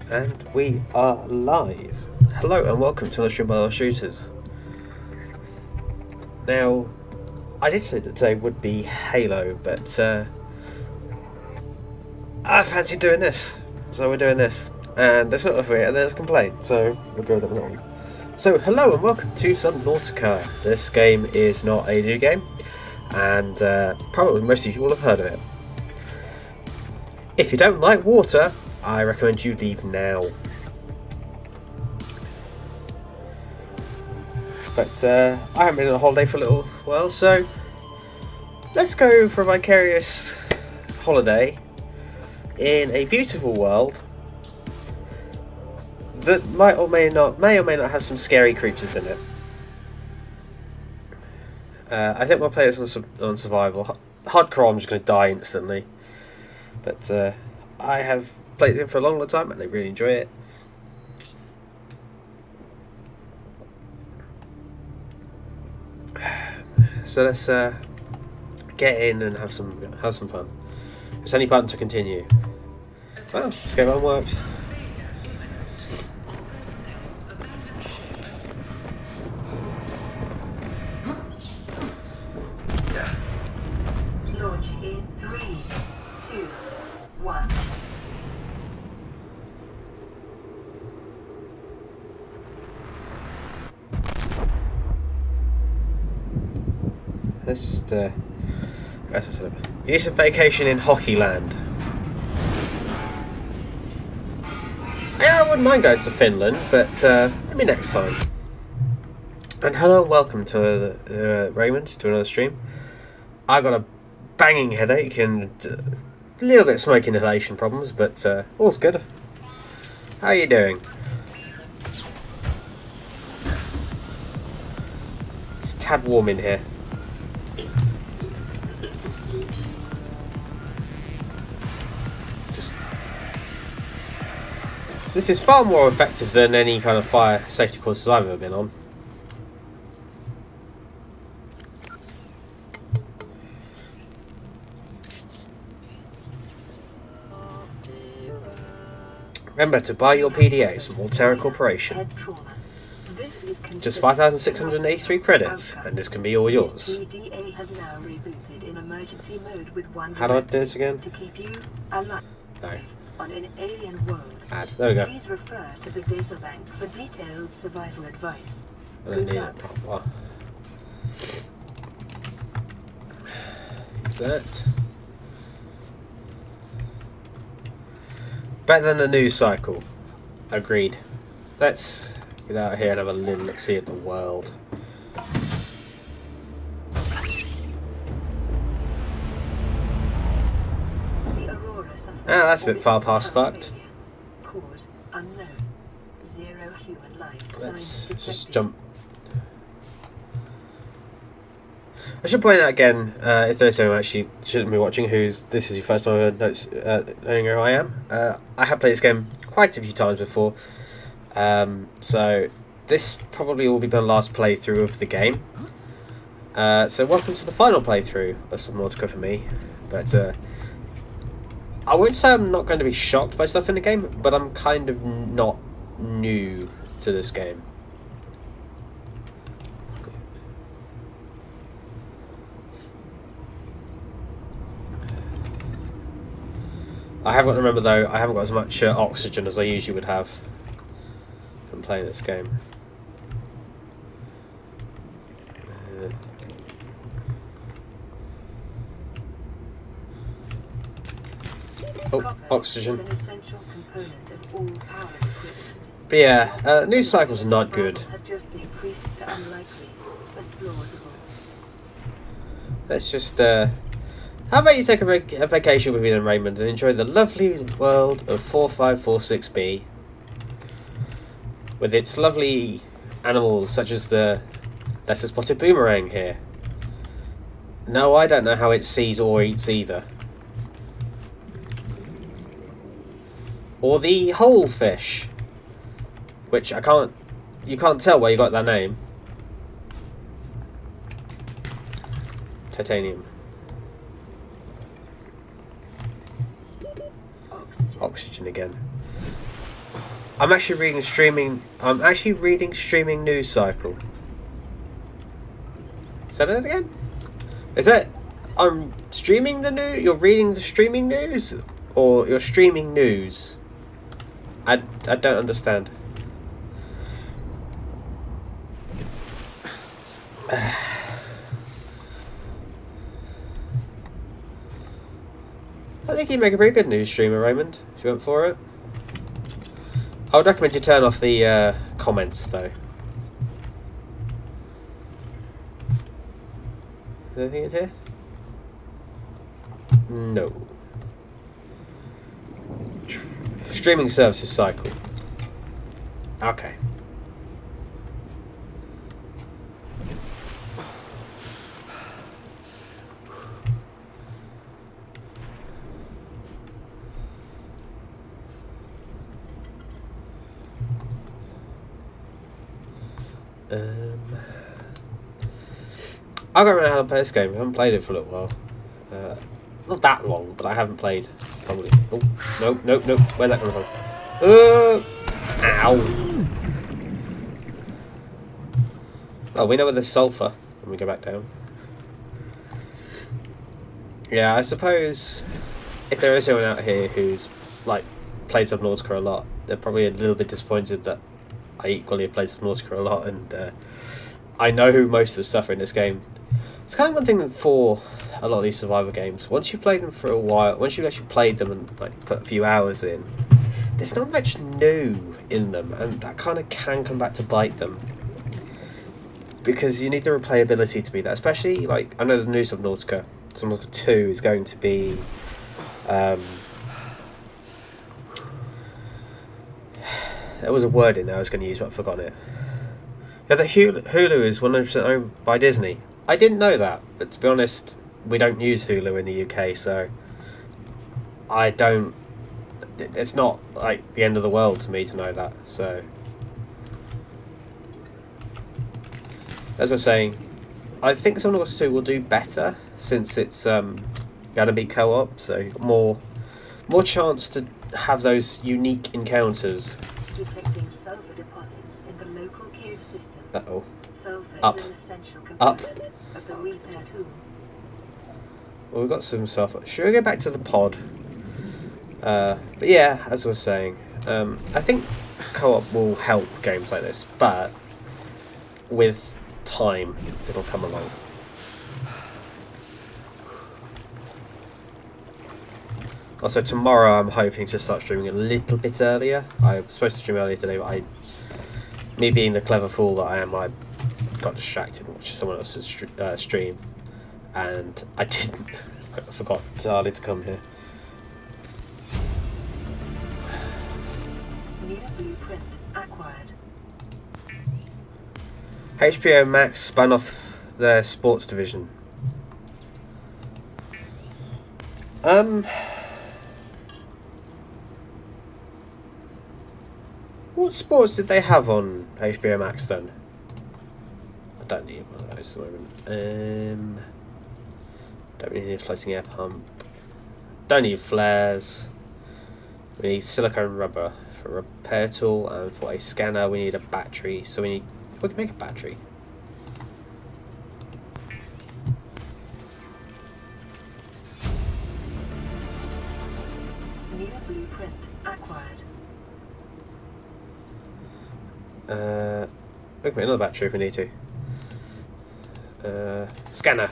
And we are live. Hello and welcome to another stream by Thewelshshooters. Now, I did say that today would be Halo, but I fancy doing this. So we're doing this. And there's not and there's a complaint, so we'll go with that one. So, hello and welcome to Subnautica. This game is not a new game, and probably most of you will have heard of it. If you don't like water, I recommend you leave now. But I haven't been on a holiday for a little while, so let's go for a vicarious holiday in a beautiful world that may or may not have some scary creatures in it. I think we'll play this on survival. Hardcore, I'm just going to die instantly. But I have played it for a long time and I really enjoy it. So let's get in and have some fun. Press any button to continue. Well, escape button works. Launch in 3, 2, 1. Let's just use a vacation in Hockeyland. Yeah, I wouldn't mind going to Finland, but maybe next time. And hello and welcome to Raymond to another stream. I got a banging headache and a little bit of smoke inhalation problems, but all's good. How are you doing? It's a tad warm in here. This is far more effective than any kind of fire safety courses I've ever been on. Remember to buy your PDAs from Altera Corporation. Just 5,683 credits, and this can be all yours. How do I do this again? No. On an alien world. Add. There we go. Please refer to the data bank for detailed survival advice. I don't need it. Oh, use that. Better than the news cycle. Agreed. Let's get out of here and have a little look-see at the world. Ah, that's a bit far past fucked. Cause unknown. Zero human life. Let's just jump. I should point out again, if there's anyone actually shouldn't be watching this is your first time knowing who I am. I have played this game quite a few times before, so this probably will be the last playthrough of the game. So welcome to the final playthrough of Subnautica for me, but I won't say I'm not going to be shocked by stuff in the game, but I'm kind of not new to this game. I have got to remember though, I haven't got as much oxygen as I usually would have from playing this game. Oh, oxygen. But yeah, news cycle's not good. Let's just, how about you take a vacation with me then, Raymond, and enjoy the lovely world of 4546B with its lovely animals such as the lesser spotted boomerang here. No, I don't know how it sees or eats either. Or the whole fish, which you can't tell where you got that name. Titanium. Oxygen again. I'm actually reading streaming. I'm actually reading streaming news cycle. Say that again. Is that I'm streaming the news? You're reading the streaming news, or you're streaming news? I don't understand. I think you'd make a pretty good news streamer, Raymond, if you went for it. I would recommend you turn off the comments, though. Is there anything in here? No. Streaming services cycle. Okay. I don't remember how to play this game. I haven't played it for a little while. Not that long, but I haven't played. Probably. Oh, no. Where's that coming from? Ow. Oh, we know where there's sulfur when we go back down. Yeah, I suppose if there is anyone out here who's like plays Subnautica a lot, they're probably a little bit disappointed that I equally have played Subnautica a lot, and I know most of the stuff in this game. It's kind of one thing for a lot of these survival games. Once you've played them for a while, once you've actually played them and like put a few hours in, there's not much new in them, and that kind of can come back to bite them. Because you need the replayability to be there, especially like I know the new Subnautica 2 is going to be there was a word in there I was going to use but I've forgotten it. Yeah, that Hulu is 100% owned by Disney. I didn't know that, but to be honest, we don't use Hulu in the UK, so I don't. It's not like the end of the world to me to know that. So, as I was saying, I think Subnautica 2 will do better since it's going to be co-op, so more chance to have those unique encounters. Detecting sulfur deposits in the local cave systems. Uh-oh. Sulfur Up. is an essential Up. component of the repair tool. Well, we've got some sulfur. Should we go back to the pod? But yeah, as I was saying, I think co-op will help games like this, but with time, it'll come along. Also, tomorrow I'm hoping to start streaming a little bit earlier. I was supposed to stream earlier today, but me being the clever fool that I am, I got distracted and watched someone else's stream, and I didn't. I forgot entirely to come here. New blueprint acquired. HBO Max spun off their sports division. What sports did they have on HBO Max then? I don't need one of those at the moment. Don't really need a floating air pump. Don't need flares. We need silicone rubber for a repair tool, and for a scanner we need a battery. So we can make a battery. New blueprint acquired. We can make another battery if we need to. Scanner.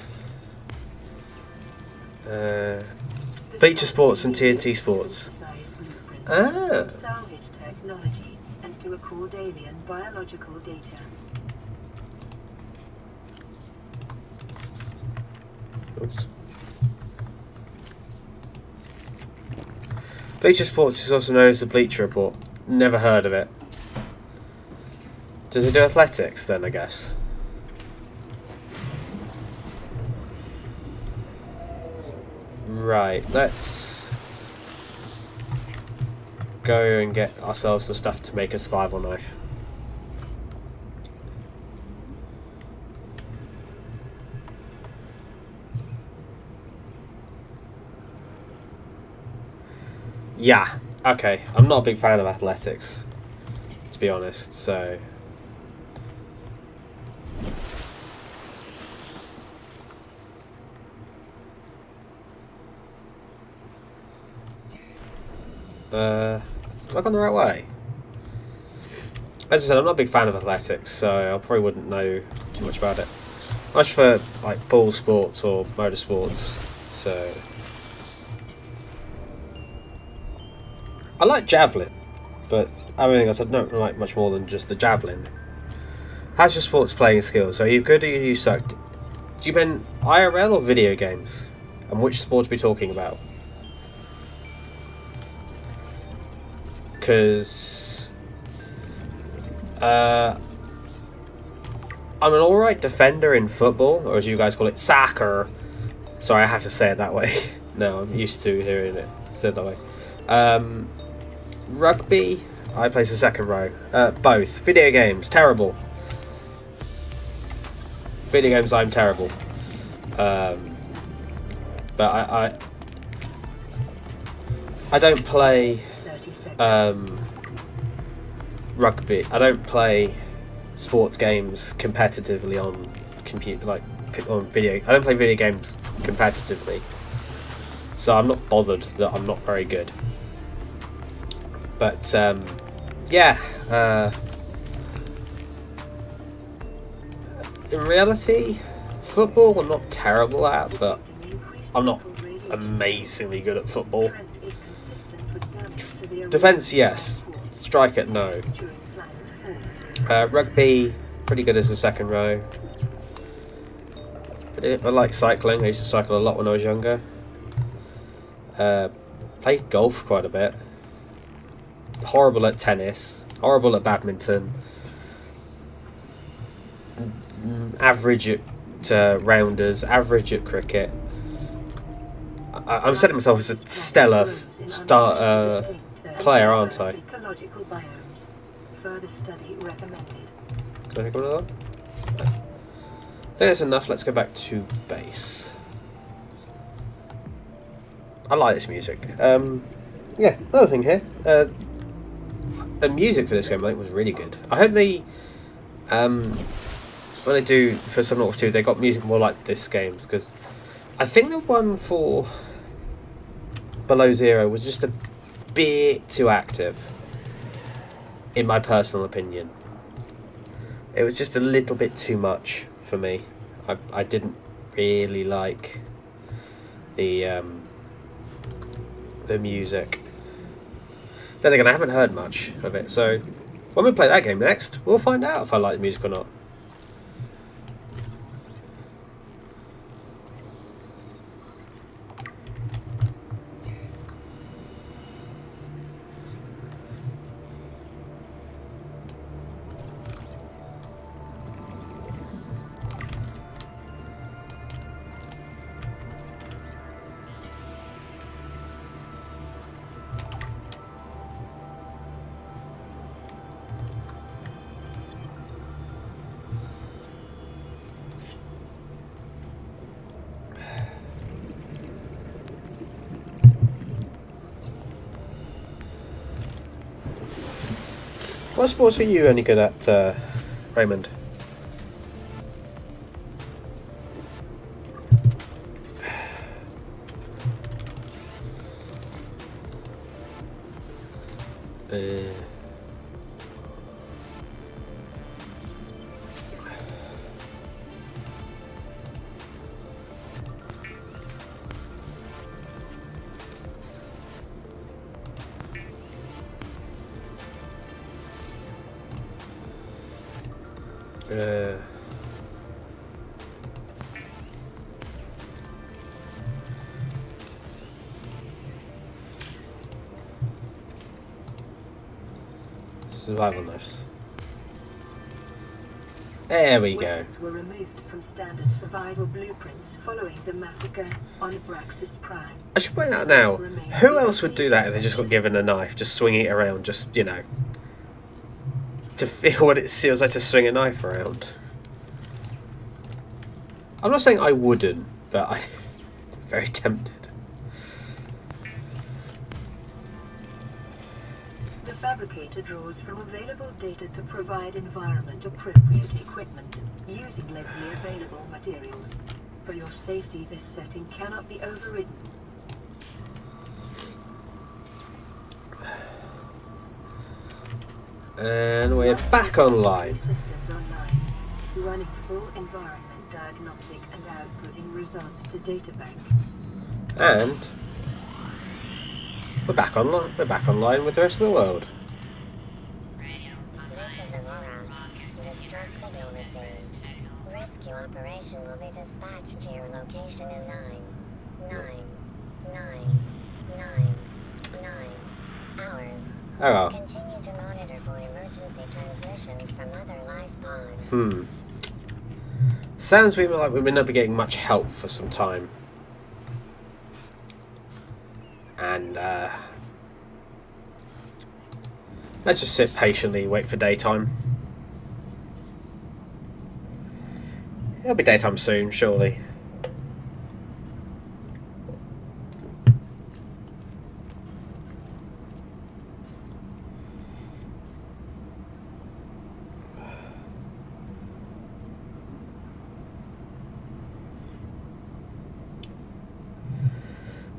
Bleacher Sports and TNT Sports. Ah. Salvage technology and to record alien biological data. Oops. Bleacher Sports is also known as the Bleacher Report. Never heard of it. Does it do athletics then, I guess? Right, let's go and get ourselves the stuff to make a survival knife. Yeah, Okay, I'm not a big fan of athletics, to be honest, so... Have I gone the right way? As I said, I'm not a big fan of athletics, so I probably wouldn't know too much about it. Much for like ball sports or motorsports, so... I like javelin, but everything else I don't like much more than just the javelin. How's your sports playing skills? Are you good or you suck? Do you mean IRL or video games? And which sport are we talking about? Because I'm an alright defender in football, or as you guys call it, soccer. Sorry, I have to say it that way. No, I'm used to hearing it said that way. Rugby, I place the second row. Both. Video games, terrible. Video games, I'm terrible. But I don't play rugby. I don't play sports games competitively on computer, like on video. I don't play video games competitively, so I'm not bothered that I'm not very good. But yeah, in reality, football I'm not terrible at, but I'm not amazingly good at football. Defence, yes. Striker, no. Rugby, pretty good as a second row. But I like cycling. I used to cycle a lot when I was younger. Played golf quite a bit. Horrible at tennis. Horrible at badminton. Average at rounders. Average at cricket. I'm setting myself as a stellar player, aren't I? Further study recommended. Can I take another one? No. I think that's enough. Let's go back to bass. I like this music. Yeah, another thing here. The music for this game I think was really good. I hope they, when they do for Subnautica 2, they got music more like this game's, because I think the one for Below Zero was just a bit too active, in my personal opinion. It was just a little bit too much for me. I didn't really like the music. Then again, I haven't heard much of it, so when we play that game next, we'll find out if I like the music or not. What sports are you only good at, Raymond? Survival knives. There we go. Weapons were removed from standard survival blueprints following the massacre on Abraxas Prime. I should point out now, who else would do that if they just got given a knife, just swinging it around, just, you know, to feel what it feels like to swing a knife around? I'm not saying I wouldn't, but I'm very tempted. fabricator draws from available data to provide environment-appropriate equipment, using locally available materials. For your safety, this setting cannot be overridden. And we're back online. Systems online, running full environment diagnostic and outputting results to databank. And we're back online. We're back online with the rest of the world. This is Aurora. Distress signal received. Rescue operation will be dispatched to your location in 9 hours. Oh. Continue to monitor for emergency transmissions from other life pods. Sounds like we may not be getting much help for some time. And let's just sit patiently, wait for daytime. It'll be daytime soon, surely.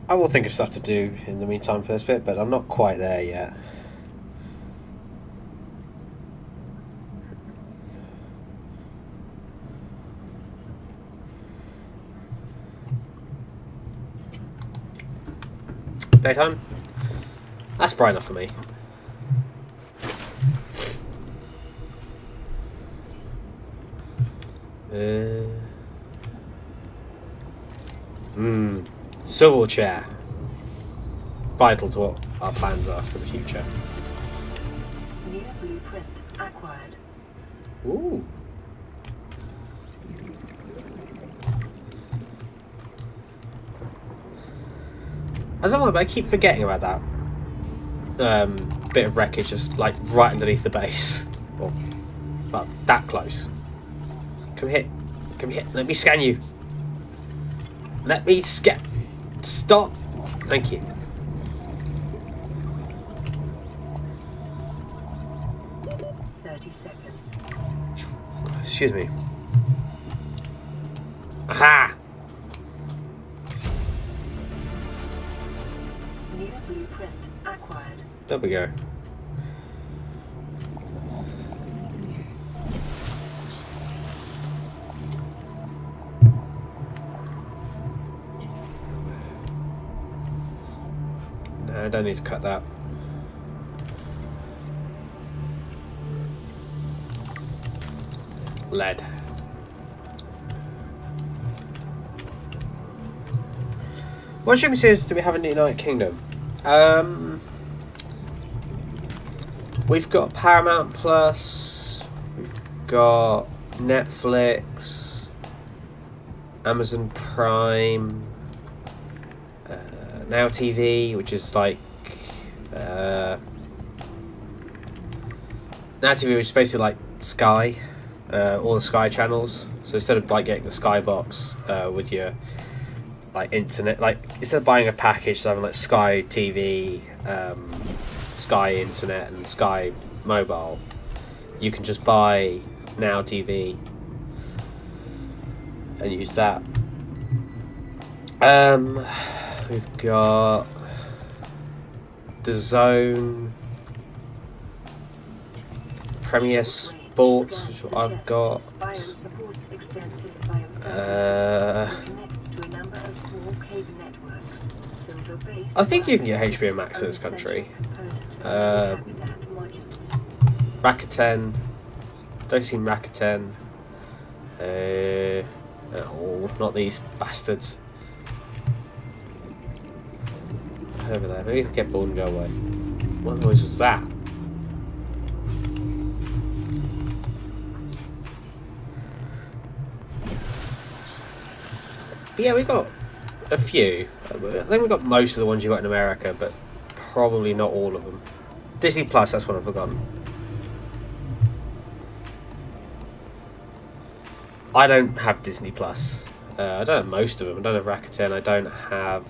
I will think of stuff to do in the meantime for this bit, but I'm not quite there yet. Daytime? That's bright enough for me. Swivel chair. Vital to what our plans are for the future. New blueprint acquired. Ooh. I don't know, but I keep forgetting about that bit of wreckage just like right underneath the base. Or, well, that close. Come here. Come here. Let me scan you. Let me scan. Stop. Thank you. Seconds. Excuse me. Aha! New blueprint acquired. There we go. No, I don't need to cut that. Lead. What streaming series do we have in the United Kingdom? We've got Paramount Plus, we've got Netflix, Amazon Prime, Now TV, which is like Now TV, which is basically like Sky. All the Sky channels. So instead of like getting the Sky box with your like internet, like instead of buying a package, so having like Sky TV, Sky Internet, and Sky Mobile, you can just buy Now TV and use that. We've got The Zone, Premier Sports, which is what I've got. I think you can get HBO Max in this country. Rakuten. Don't see Rakuten. Oh, not these bastards. Over there. Maybe we can get bored and go away. What noise was that? But yeah, we got a few. I think we got most of the ones you got in America, but probably not all of them. Disney Plus, that's one I've forgotten. I don't have Disney Plus. I don't have most of them. I don't have Rakuten. I don't have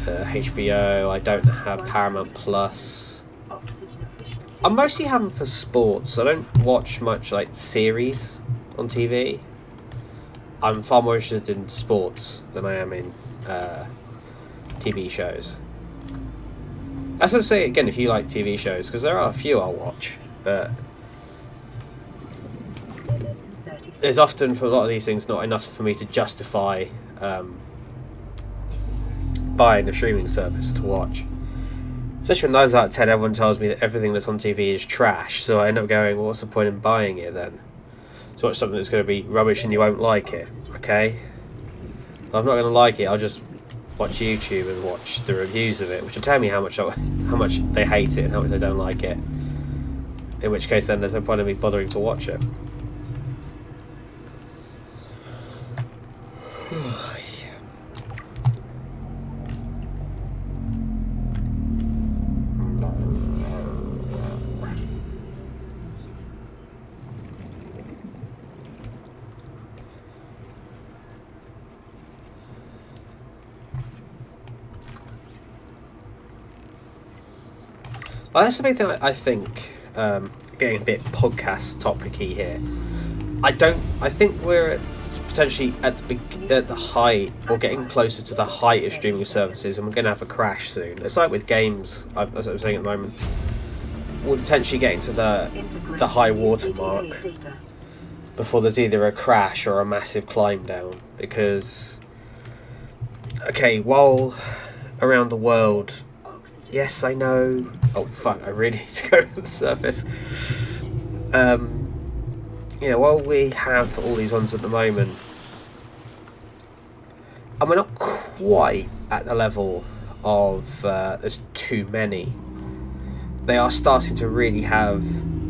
HBO. I don't have Paramount Plus. Oxygen efficiency. I mostly have them for sports. I don't watch much like series on TV. I'm far more interested in sports than I am in TV shows. As I say again, if you like TV shows, because there are a few I'll watch, but there's often for a lot of these things not enough for me to justify buying a streaming service to watch. Especially when 9 out of 10 everyone tells me that everything that's on TV is trash, so I end up going, well, what's the point in buying it then? To watch something that's going to be rubbish and you won't like it, okay? If I'm not going to like it, I'll just watch YouTube and watch the reviews of it, which will tell me how much they hate it and how much they don't like it. In which case then there's no point in me bothering to watch it. Well, that's the big thing I think, getting a bit podcast topicy here. I think we're potentially at the height, or getting closer to the height of streaming services, and we're going to have a crash soon. It's like with games, as I was saying at the moment, we're potentially getting to the high water mark before there's either a crash or a massive climb down. Because, okay, while around the world, yes, I know. Oh fuck! I really need to go to the surface. While we have all these ones at the moment, and we're not quite at the level of there's too many. They are starting to really have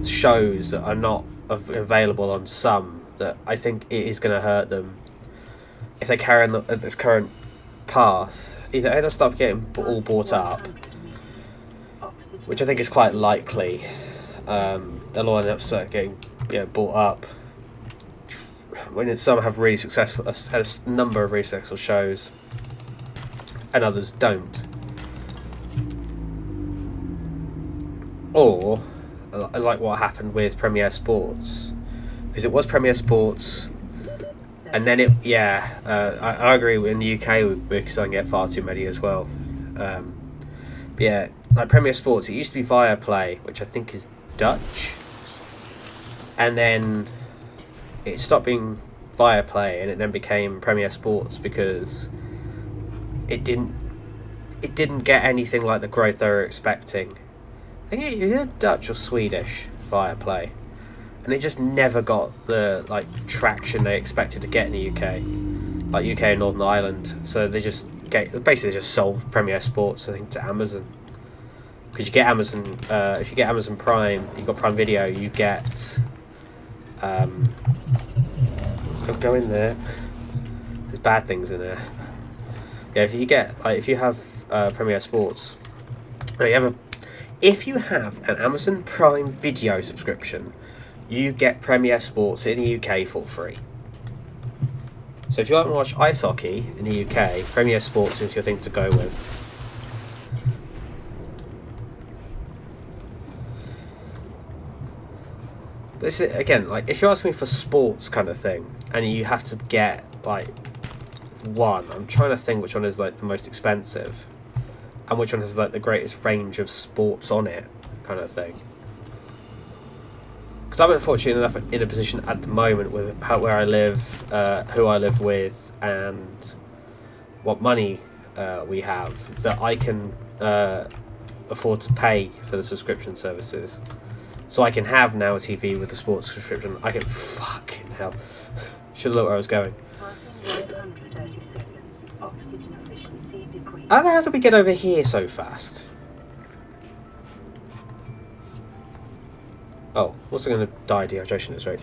shows that are not available on some. That I think it is going to hurt them if they carry on at this current path. Either they'll start getting all bought up, which I think is quite likely. They'll all end up getting bought up. When some have really successful, had a number of really successful shows, and others don't. Or, like what happened with Premier Sports, because it was Premier Sports, and then I agree. In the UK, we're starting to get far too many as well. But yeah, like Premier Sports, it used to be Viaplay, which I think is Dutch, and then it stopped being Viaplay, and it then became Premier Sports because it didn't get anything like the growth they were expecting. I think it was Dutch or Swedish Viaplay, and it just never got the traction they expected to get in the UK, like UK and Northern Ireland. So they just sold Premier Sports, I think, to Amazon. Because you get Amazon, if you get Amazon Prime, you've got Prime Video, you get, don't go in there, there's bad things in there. Yeah, if you have Premier Sports, if you have an Amazon Prime Video subscription, you get Premier Sports in the UK for free. So if you want to watch ice hockey in the UK, Premier Sports is your thing to go with. This is, again, if you're asking me for sports kind of thing, and you have to get one, I'm trying to think which one is the most expensive, and which one has the greatest range of sports on it, kind of thing. Because I'm unfortunate enough in a position at the moment with where I live, who I live with, and what money we have, that I can afford to pay for the subscription services. So I can have now a TV with a sports subscription. I can fucking hell. Should have looked where I was going. Oxygen efficiency decreased. How do we get over here so fast? Oh, what's going to die dehydration at this rate?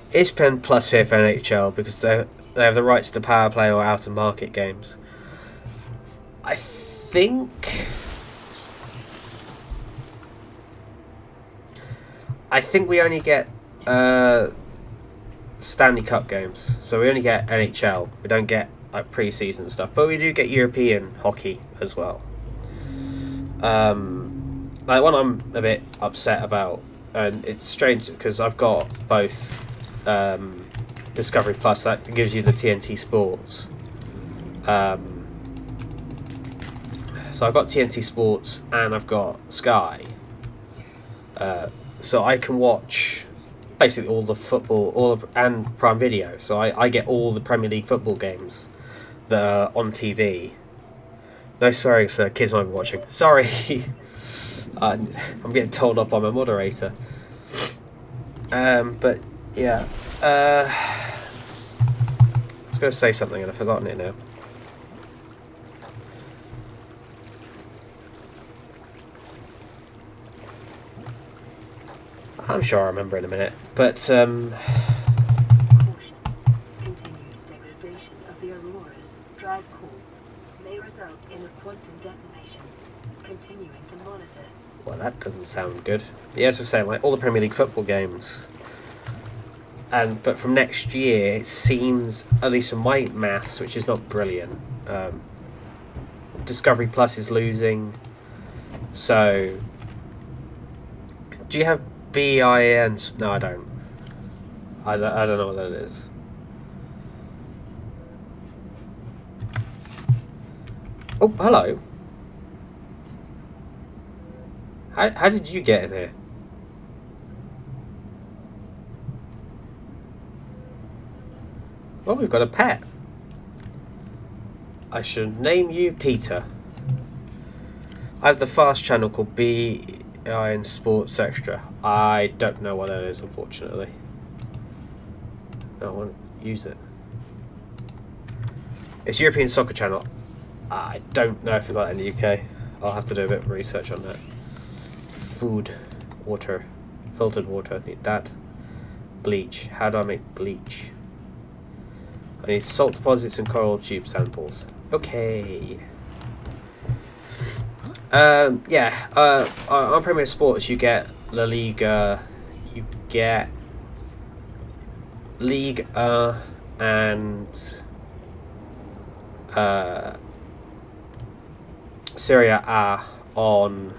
ESPN plus FIFA NHL because they have the rights to power play or out of market games. I think we only get Stanley Cup games, so we only get NHL. We don't get like pre-season stuff, but we do get European hockey as well. Like one I'm a bit upset about, and it's strange because I've got both Discovery Plus that gives you the TNT Sports. So I've got TNT Sports and I've got Sky, so I can watch basically all the football, and Prime Video. So I get all the Premier League football games that are on TV. No swearing, sir. Kids might be watching. Sorry. I'm getting told off by my moderator. But yeah, I was going to say something and I've forgotten it now. I'm sure I'll remember in a minute. But Caution. Continued degradation of the Aurora's drive core may result in a quantum detonation. Continuing to monitor. well, that doesn't sound good. But yeah, as I was saying, like all the Premier League football games. But from next year, it seems, at least from my maths, which is not brilliant, Discovery Plus is losing. So, do you have BIN? No, I don't. I don't know what that is. Oh, hello. How did you get in here? Well, we've got a pet. I should name you Peter. I have the fast channel called BIN Sports Extra. I don't know what that is, unfortunately. No, I won't use it. It's European Soccer Channel. I don't know if we've got it in the UK. I'll have to do a bit of research on that. Food, water, filtered water. I need that. Bleach. How do I make bleach? I need salt deposits and coral tube samples. Okay. Yeah. On Premier Sports, you get La Liga, you get Ligue 1 and Serie A on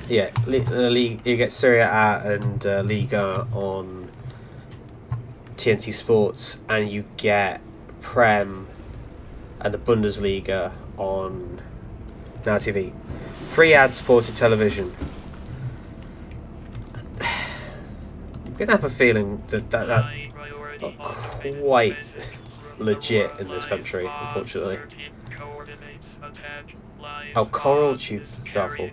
yeah, you get Serie A and Liga on TNT Sports, and you get Prem and the Bundesliga on Now TV. Free ad-supported television. I'm gonna have a feeling that's not quite legit in this country, unfortunately. Oh, coral tube sample.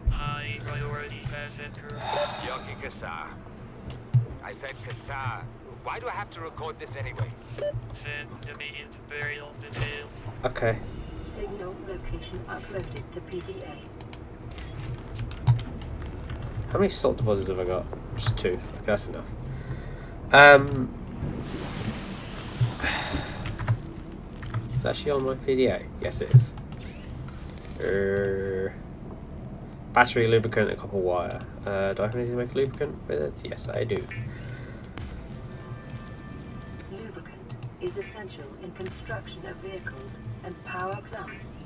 I said Kassar. Why do I have to record this anyway? Send to me into very long detail. Okay. Signal location uploaded to PDA. How many salt deposits have I got? Just 2. Okay, that's enough. Is that actually on my PDA? Yes, it is. Battery, lubricant, and copper wire. Do I have anything to make a lubricant with it? Yes, I do. Lubricant is essential in construction of vehicles and power plants.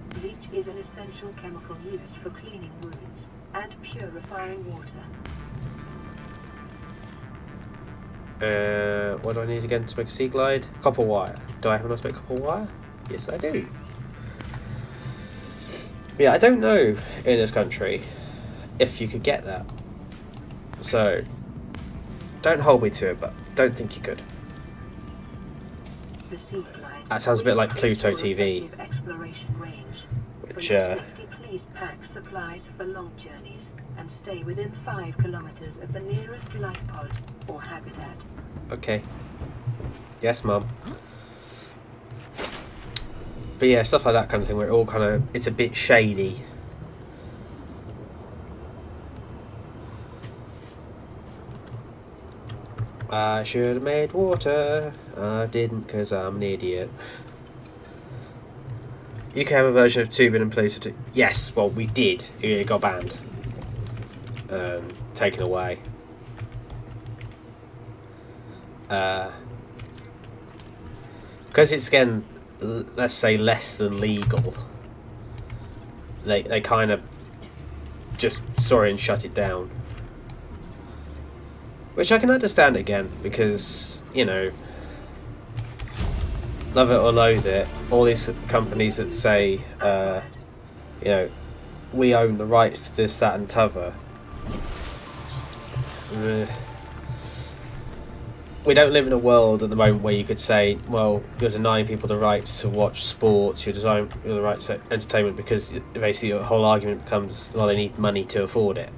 Bleach is an essential chemical used for cleaning wounds and purifying water. What do I need again to make a sea glide? Copper wire. Do I have enough to make copper wire? Yes, I do. Yeah, I don't know in this country if you could get that. So, don't hold me to it, but don't think you could. The sea glide That sounds a bit like Pluto TV. Exploration range. Which, For your safety, please pack supplies for long journeys and stay within 5 kilometers of the nearest life pod or habitat. Okay. Yes, Mum. But yeah, stuff like that kind of thing where it all kind of, it's a bit shady. I should have made water. I didn't because I'm an idiot. You can have a version of Tubin and Pluto too. Yes, well, we did. It got banned. Taken away. because it's again, let's say, less than legal. They kind of just sorry and shut it down, which I can understand again, because you know, love it or loathe it, all these companies that say, you know, we own the rights to this, that, and t'other. We don't live in a world at the moment where you could say, well, you're denying people the rights to watch sports, you're denying people the rights to entertainment, because basically your whole argument becomes, well, they need money to afford it.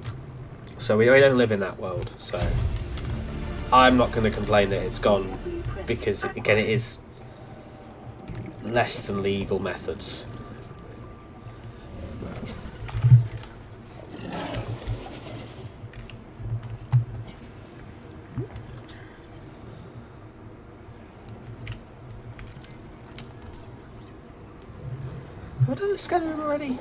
So we don't live in that world. So I'm not going to complain that it's gone, because again, it is less than legal methods. Have I done the scanner room already?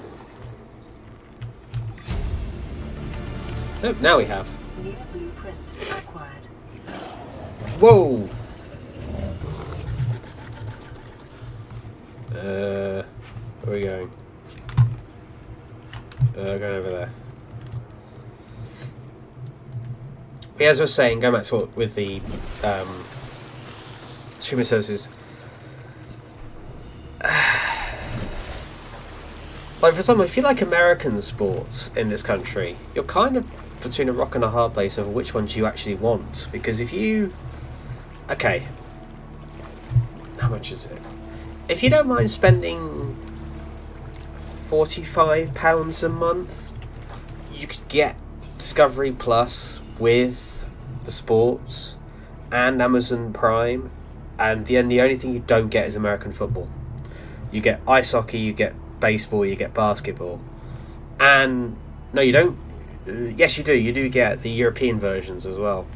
Nope, now we have. New blueprint acquired. Whoa! Where are we going? Going over there. But as I was saying, going back to what with the streaming services, like for example, if you like American sports in this country, you're kind of between a rock and a hard place over which ones you actually want. Because if you, okay, how much is it? If you don't mind spending £45 a month, you could get Discovery Plus with the sports and Amazon Prime, and the only thing you don't get is American football. You get ice hockey, you get baseball, you get basketball, and no, you don't. Yes, you do. You do get the European versions as well.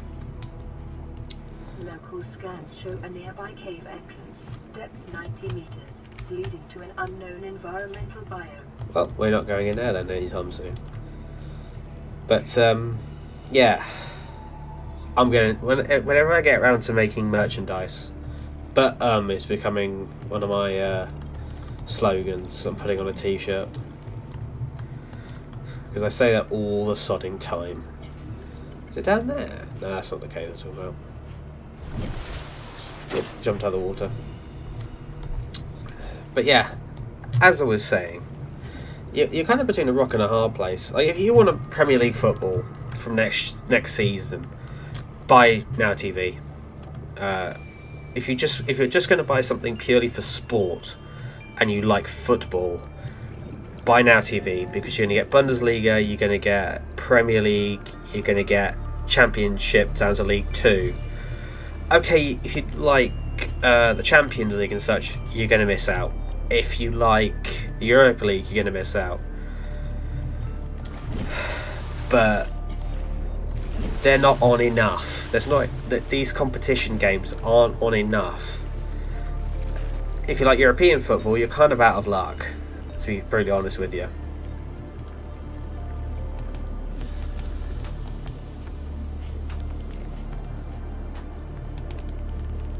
Local scans show a nearby cave entrance, depth 90 meters, leading to an unknown environmental biome. Well, we're not going in there then anytime soon. But yeah, I'm going whenever I get around to making merchandise. But it's becoming one of my slogans I'm putting on a t-shirt, because I say that all the sodding time. Is it down there? No, that's not the cave I'm talking about. Yep, jumped out of the water. But yeah, as I was saying, you're kind of between a rock and a hard place. Like, if you want a Premier League football from next season, buy Now TV. If you're just going to buy something purely for sport, and you like football, buy Now TV, because you're going to get Bundesliga, you're going to get Premier League, you're going to get Championship down to League 2. Okay, if you like the Champions League and such, you're going to miss out. If you like the Europa League, you're going to miss out. But they're not on enough. These competition games aren't on enough. If you like European football, you're kind of out of luck, to be brutally honest with you.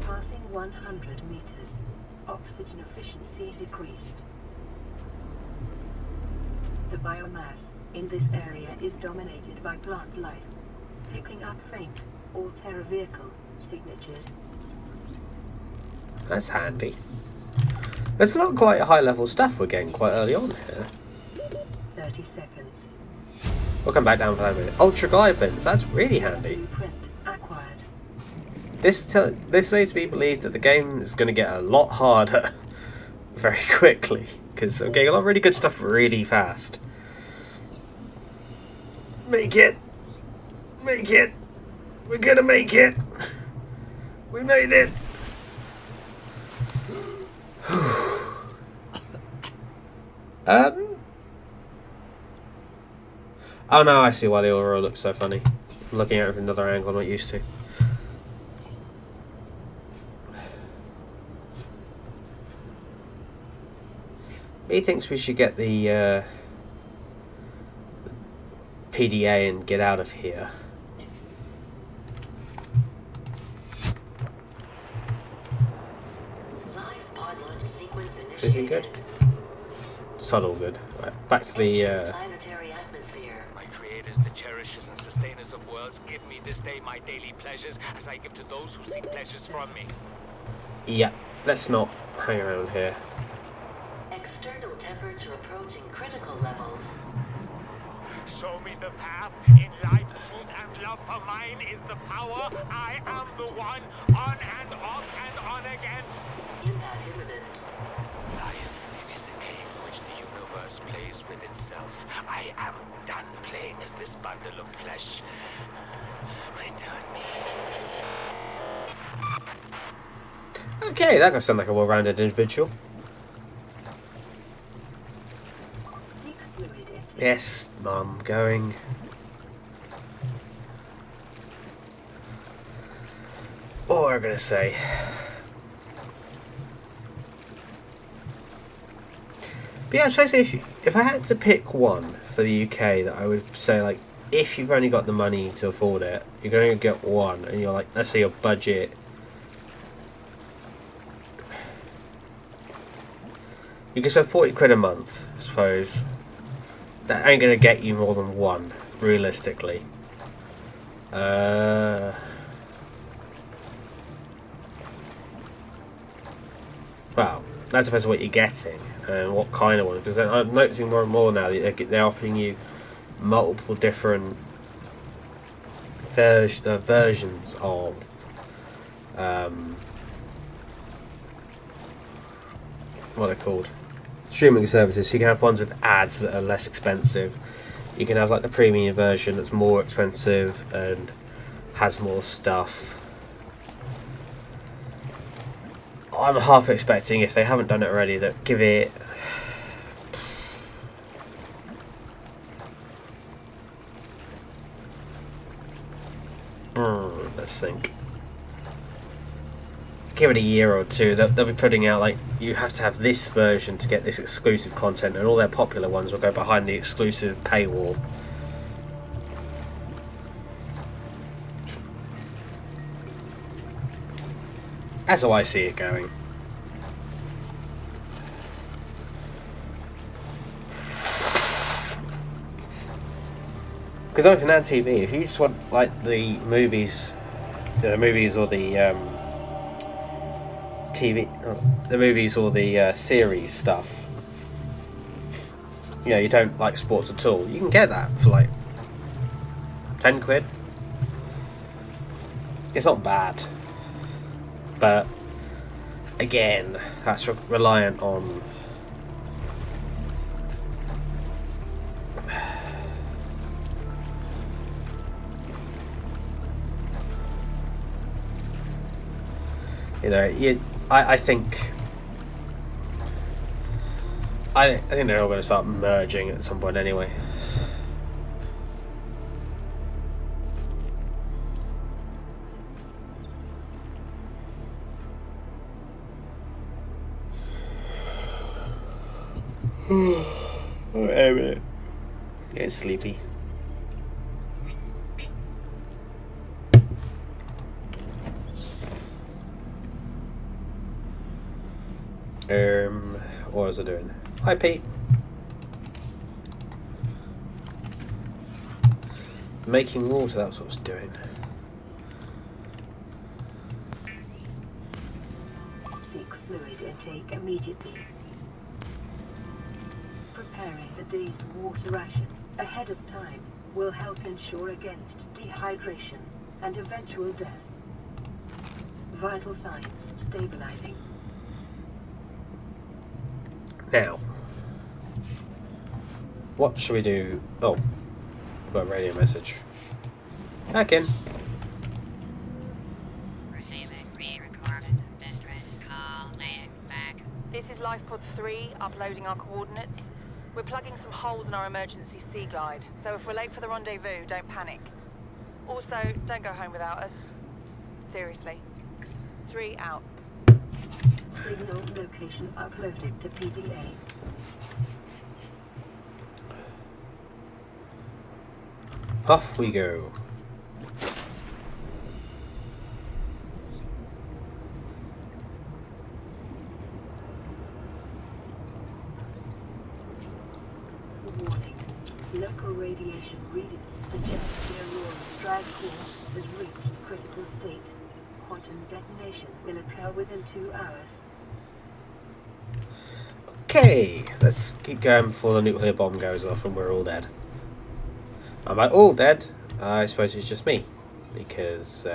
Passing 100 meters, oxygen efficiency decreased. The biomass in this area is dominated by plant life, picking up faint or terror vehicle signatures. That's handy. There's a lot of quite high level stuff we're getting quite early on here. 30 seconds. We'll come back down for that in a minute. Ultra Glyphins, that's really handy. Blueprint acquired. This makes me believe that the game is going to get a lot harder very quickly, because I'm getting a lot of really good stuff really fast. Make it! Make it! We're gonna make it! We made it! Oh no, I see why the aurora looks so funny. I'm looking at it from another angle I'm not used to. He thinks we should get the PDA and get out of here. Anything good? Subtle good. Right, back to the. Planetary atmosphere. My creators, the cherishers and sustainers of worlds, give me this day my daily pleasures, as I give to those who seek pleasures from me. Yeah, let's not hang around here. External temperature approaching critical levels. Show me the path. In life, truth, and love for mine is the power. I am the one. On and off and on again. Impact imminent. Life is a game which the universe plays with itself. I am done playing as this bundle of flesh. Return me. Okay, that does sound like a well-rounded individual. Seek fluid intake. Yes, Mum, going. What was I gonna say? But yeah, so if I had to pick one for the UK that I would say, like, if you've only got the money to afford it, you're going to get one, and you're like, let's say your budget. You can spend 40 quid a month, I suppose. That ain't going to get you more than one, realistically. Well, that depends on what you're getting and what kind of one. Because I'm noticing more and more now that they're offering you multiple different versions of what they're called, streaming services. So you can have ones with ads that are less expensive. You can have like the premium version that's more expensive and has more stuff. I'm half expecting, if they haven't done it already, that give it let's think. Give it a year or two. They'll be putting out, like, you have to have this version to get this exclusive content, and all their popular ones will go behind the exclusive paywall. That's how I see it going. Because on Canal TV, if you just want like the movies or the series stuff, you know, you don't like sports at all, you can get that for like 10 quid. It's not bad. But again, that's reliant on I think they're all going to start merging at some point anyway. Wait a minute. Getting sleepy. What was I doing? Hi, Pete. Making water, that's what I was doing. Seek fluid intake immediately. Preparing the day's water ration ahead of time will help ensure against dehydration and eventual death. Vital signs stabilizing. Now, what should we do? Oh, we've got a radio message. Back in. Receiving re-recorded distress call, laying back. This is Lifepod 3, uploading our coordinates. We're plugging some holes in our emergency sea glide, so if we're late for the rendezvous, don't panic. Also, don't go home without us. Seriously. 3 out. Signal location uploaded to PDA. Off we go. critical radiation readings suggest the Aurora's drive core has reached critical state. Quantum detonation will occur within 2 hours. Okay, let's keep going before the nuclear bomb goes off and we're all dead. And by all dead, I suppose it's just me, because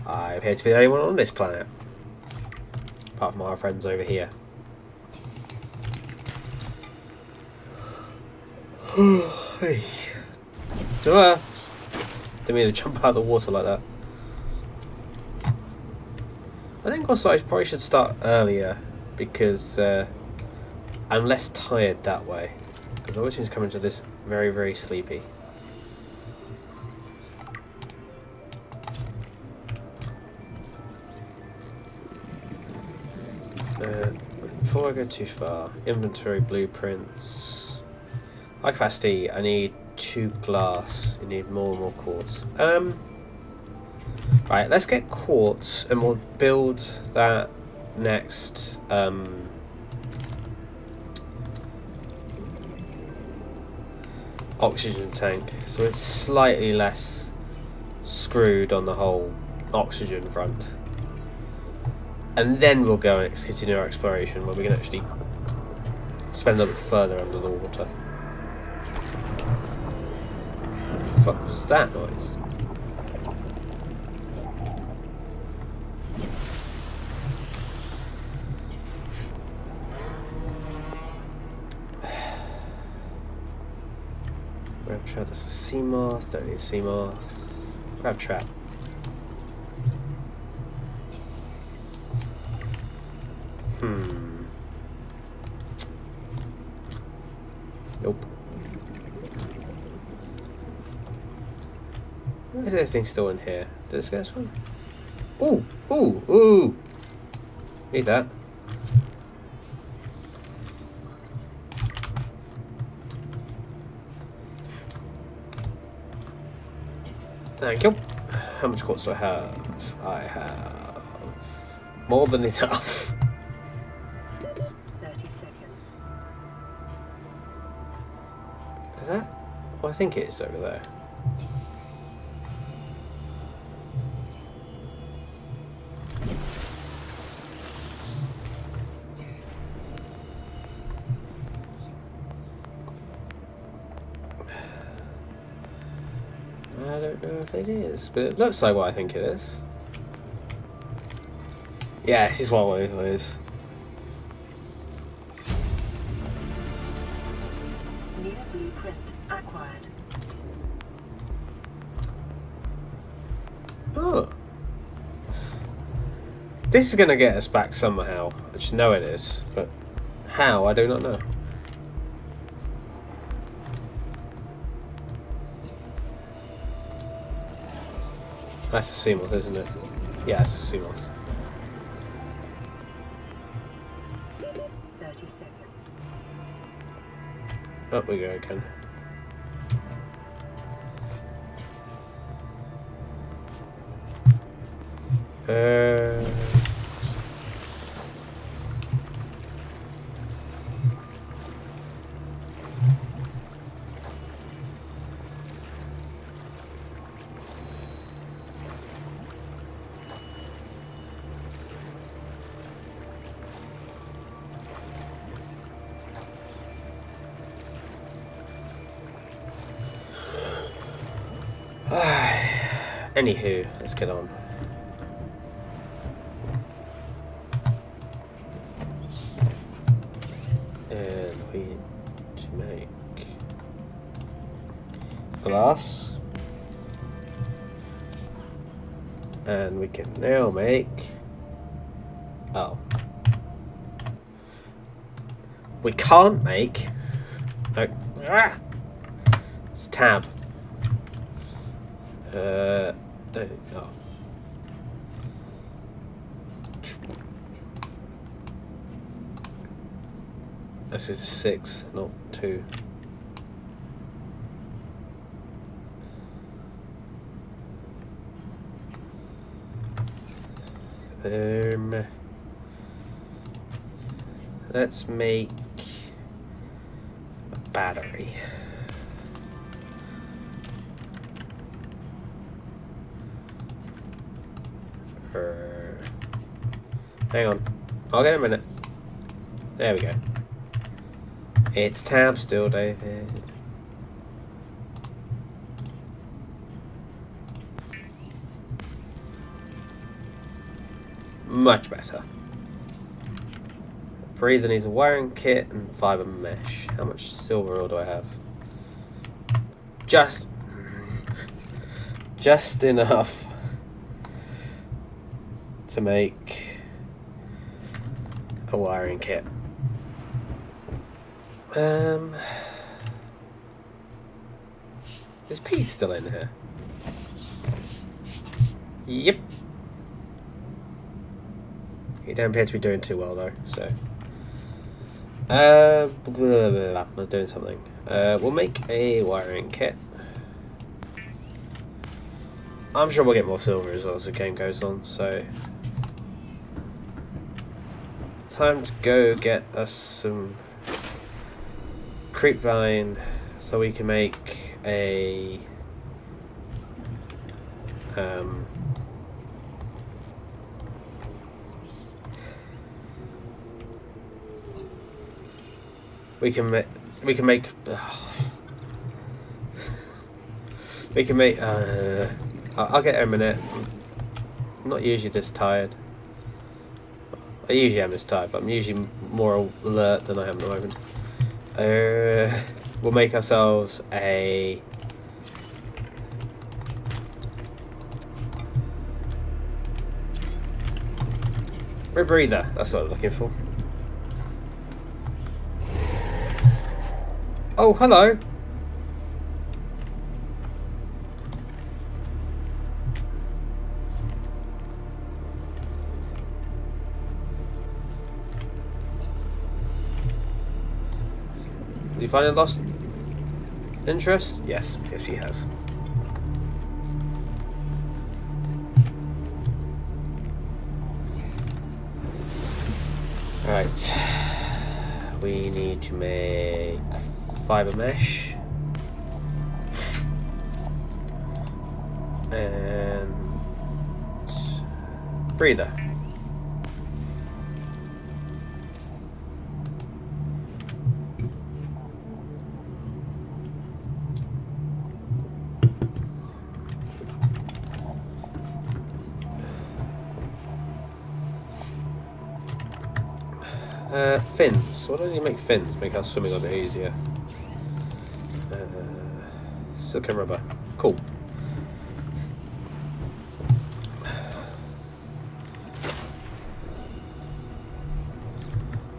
I appear to be the only one on this planet, apart from our friends over here. Hey. Didn't mean to jump out of the water like that. I think also I probably should start earlier, because I'm less tired that way. Because I always seem to come into this very, very sleepy. Before I go too far, inventory blueprints. High capacity, I need 2 glass. You need more and more quartz. Right, let's get quartz and we'll build that next oxygen tank, so it's slightly less screwed on the whole oxygen front. And then we'll go and continue our exploration where we can actually spend a little bit further under the water. What the fuck was that noise? Grab trap, that's a sea moth, don't need a sea moth. Grab trap. Nope. Is anything still in here? Did this get one? Ooh! Ooh! Ooh! Need that. Thank you. How much quartz do I have? I have more than enough. 30 seconds. Is that? Well, I think it is over there. I don't know if it is, but it looks like what I think it is. Yeah, this is what it is. Near blueprint acquired. Oh. This is going to get us back somehow. I just know it is, but how, I do not know. That's a sea moth, isn't it? Yeah, it's a sea moth. 30 seconds. Up we go again. Anywho, let's get on. And we need to make glass. And we can now make... Oh. We can't make... No. Ah! It's tab. Oh. This is 6, not 2. Let's make battery. Hang on. I'll get a minute. There we go. It's tab still, David. Much better. Breather needs a wiring kit and fiber mesh. How much silver ore do I have? Just enough to make a wiring kit. Is Pete still in here? Yep. He don't appear to be doing too well though, so. I'm doing something. We'll make a wiring kit. I'm sure we'll get more silver as well as the game goes on, so. Time to go get us some creepvine so we can make a we can make I'll get her in a minute. I'm not usually this tired. I usually am this tired, but I'm usually more alert than I am at the moment. We'll make ourselves a rebreather. That's what I'm looking for. Oh, hello. Did he finally lost interest? Yes, yes he has. Right, we need to make fiber mesh and breather. Fins. Why don't you make fins? Make our swimming a bit easier. Silicone rubber. Cool.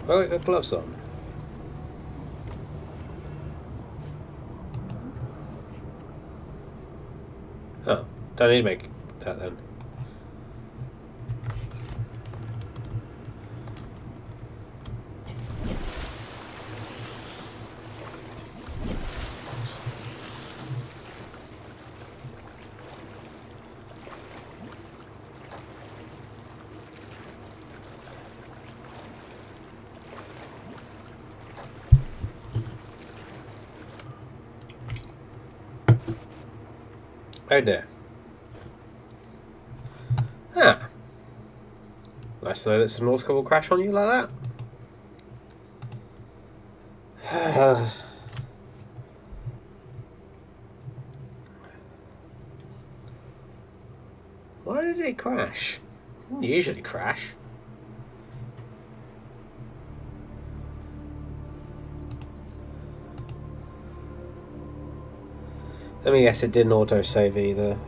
Oh, I got gloves on. Oh, don't need to make that then. Oh dear. Ah. Nice to know that some North will crash on you like that. Why did it crash? It didn't usually crash. Let me guess, it didn't auto-save either.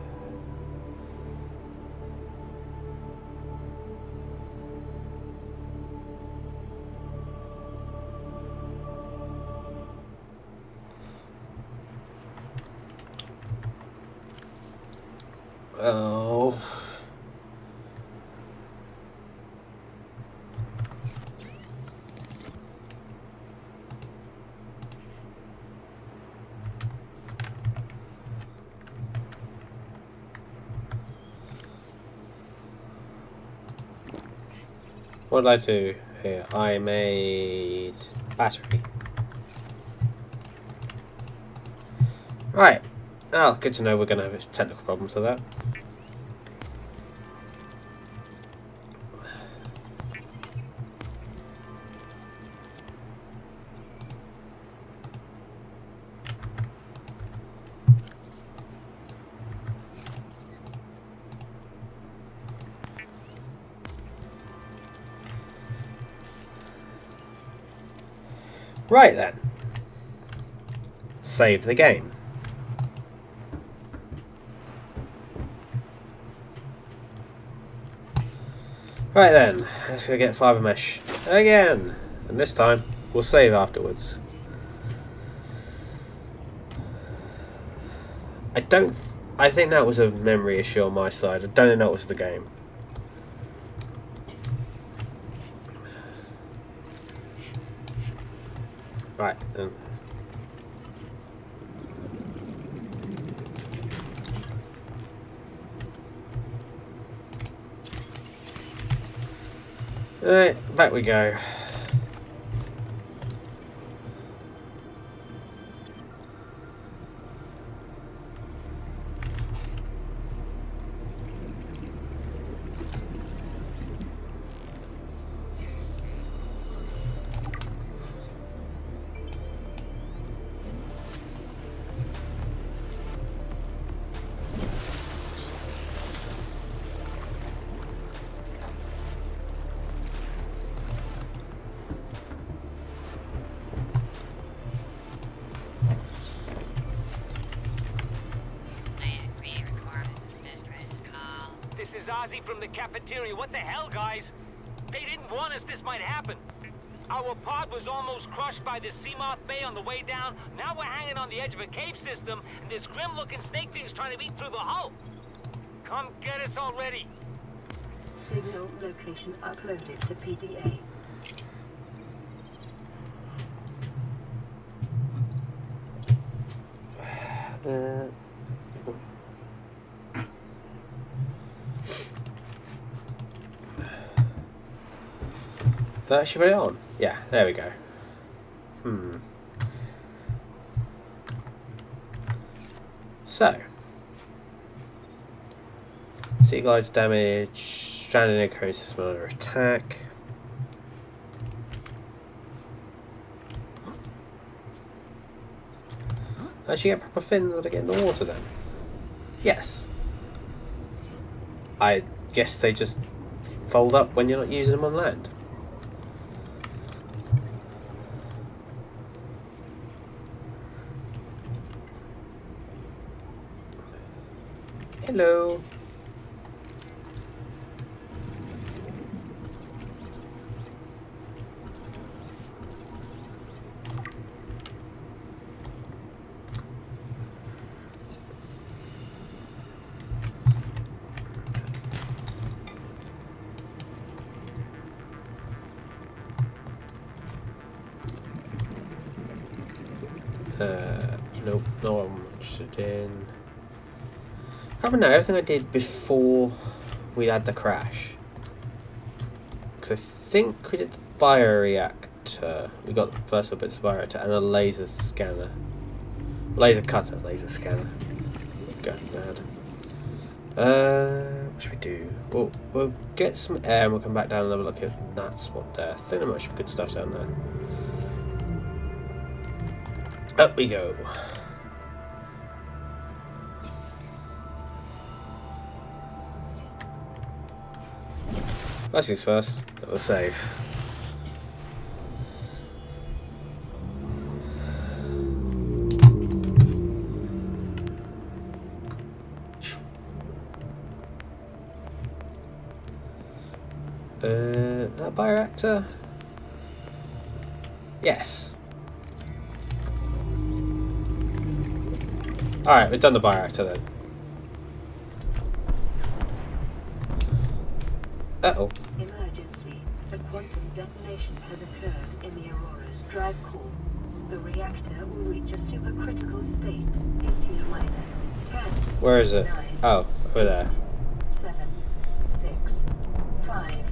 Oh. What did I do here? I made battery. Right. Oh, good to know we're going to have technical problems with that. Right then. Save the game. Right then, let's go get fibre mesh again, and this time we'll save afterwards. I think that was a memory issue on my side. I don't know it was the game. Right. Alright, back we go. This is Ozzy from the cafeteria. What the hell, guys? They didn't warn us this might happen. Our pod was almost crushed by the Seamoth Bay on the way down. Now we're hanging on the edge of a cave system, and this grim-looking snake thing's trying to eat through the hull. Come get us already. Signal location uploaded to PDA. Did I actually put it on? Yeah, there we go. So, sea glides damage, stranded in a current system under attack. Actually get proper fins when they get in the water then? Yes. I guess they just fold up when you're not using them on land. Hello. Nope, not what I'm interested in. I don't know, everything I did before we had the crash. Because I think we did the bioreactor. We got the first little bit of the bioreactor and a laser scanner. Laser cutter, laser scanner. Going mad. What should we do? We'll get some air and we'll come back down and have a look at that spot there. I think there might be some good stuff down there. Up we go. First things first, let's save. That bioreactor? Yes. Alright, we've done the bioreactor then. Uh-oh. Emergency. A quantum detonation has occurred in the Aurora's drive core. The reactor will reach a supercritical state in T-10. Where is it? 9, Oh, over there. 7, 6, 5,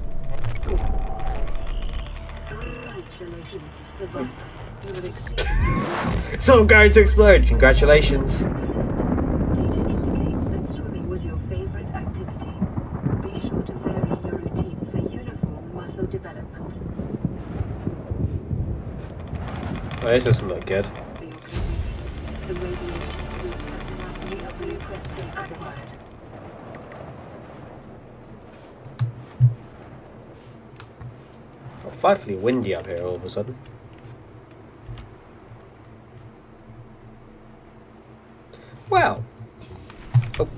4. 3 each elections survivor. You will exceed It's all going to explode. Congratulations. 10%. Data indicates that swimming was your favorite activity. Be sure to vary your routine for uniform muscle development. Oh, this doesn't look good. For your convenience, the radiation suit has been added to your blueprint and analyzed. Got frightfully windy up here all of a sudden. Well. Oh.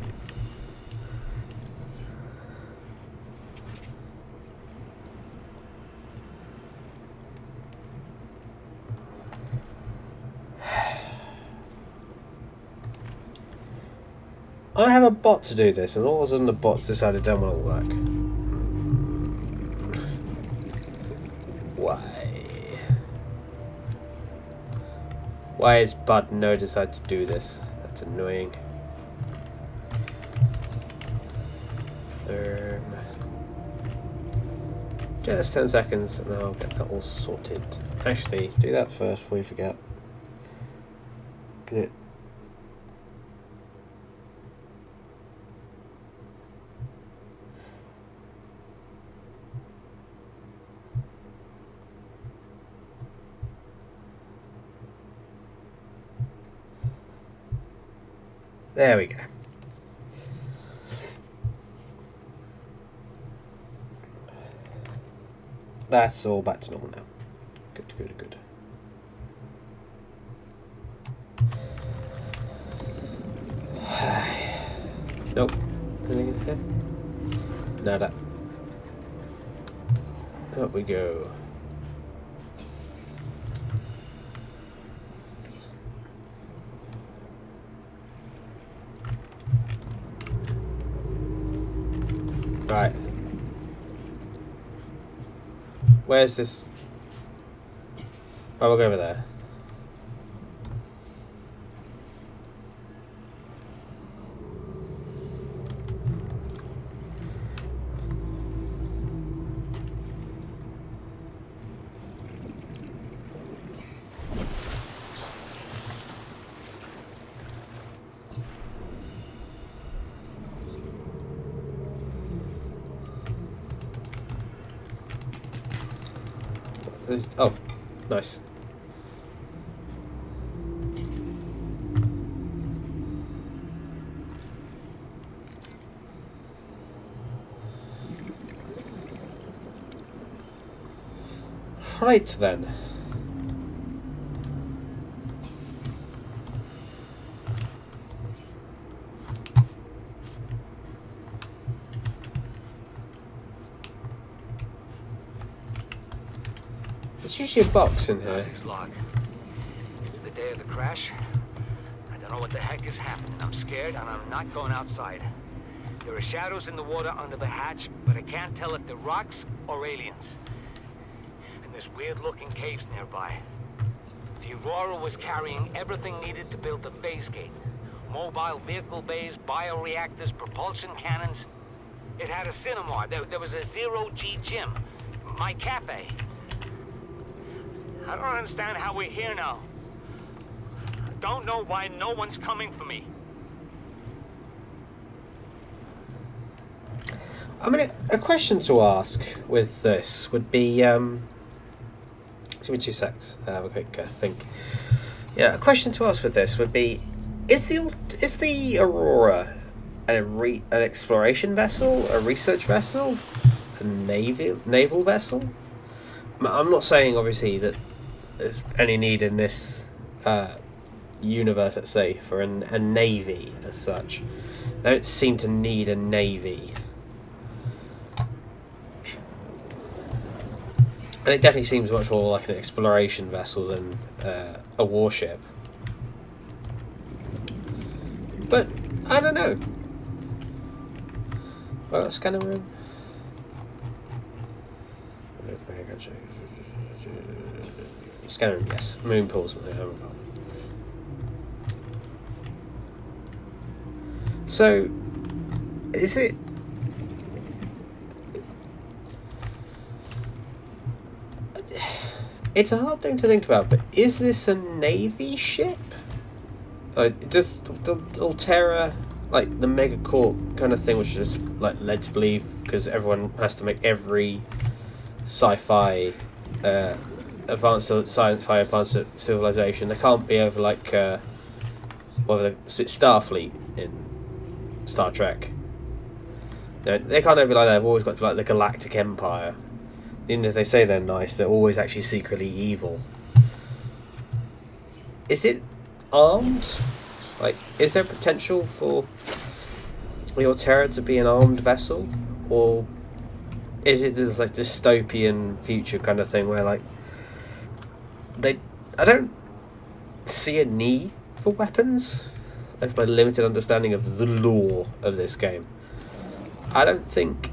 I have a bot to do this, and all of a sudden the bots decided they don't want to work. Why? Why has Bud No decided to do this? That's annoying. Just 10 seconds and I'll get that all sorted. Actually, do that first before you forget. Good. There we go. That's all back to normal now. Good, good, good. Nope. Anything in here? Nada. Up we go. Right. Where's this? Oh, we'll go over there. Oh, nice. Right then. There's usually a box in here. Log. It's the day of the crash. I don't know what the heck is happening. I'm scared and I'm not going outside. There are shadows in the water under the hatch, but I can't tell if they're rocks or aliens. And there's weird-looking caves nearby. The Aurora was carrying everything needed to build the phase gate. Mobile vehicle bays, bioreactors, propulsion cannons. It had a cinema. There was a zero-G gym. My cafe. I don't understand how we're here now. I don't know why no one's coming for me. I mean, a question to ask with this would be, give me 2 secs. Have a quick think. Yeah, a question to ask with this would be: is the Aurora an exploration vessel, a research vessel, a naval vessel? I'm not saying obviously that there's any need in this universe, let's say, for a navy as such. They don't seem to need a navy. And it definitely seems much more like an exploration vessel than a warship. But, I don't know. Well, scanner room. Scanner room, yes. Moon pools. So, is it... It's a hard thing to think about, but is this a Navy ship? Like, does the Altera, like the Megacorp kind of thing, which is like led to believe because everyone has to make every sci-fi, advanced sci-fi, advanced civilization. They can't be over like, Starfleet in Star Trek. No, they can't ever be like that. They've always got to be like the Galactic Empire. Even if they say they're nice, they're always actually secretly evil. Is it armed? Like, is there potential for the Altera to be an armed vessel? Or is it this like dystopian future kind of thing where like I don't see a need for weapons. That's my limited understanding of the lore of this game. I don't think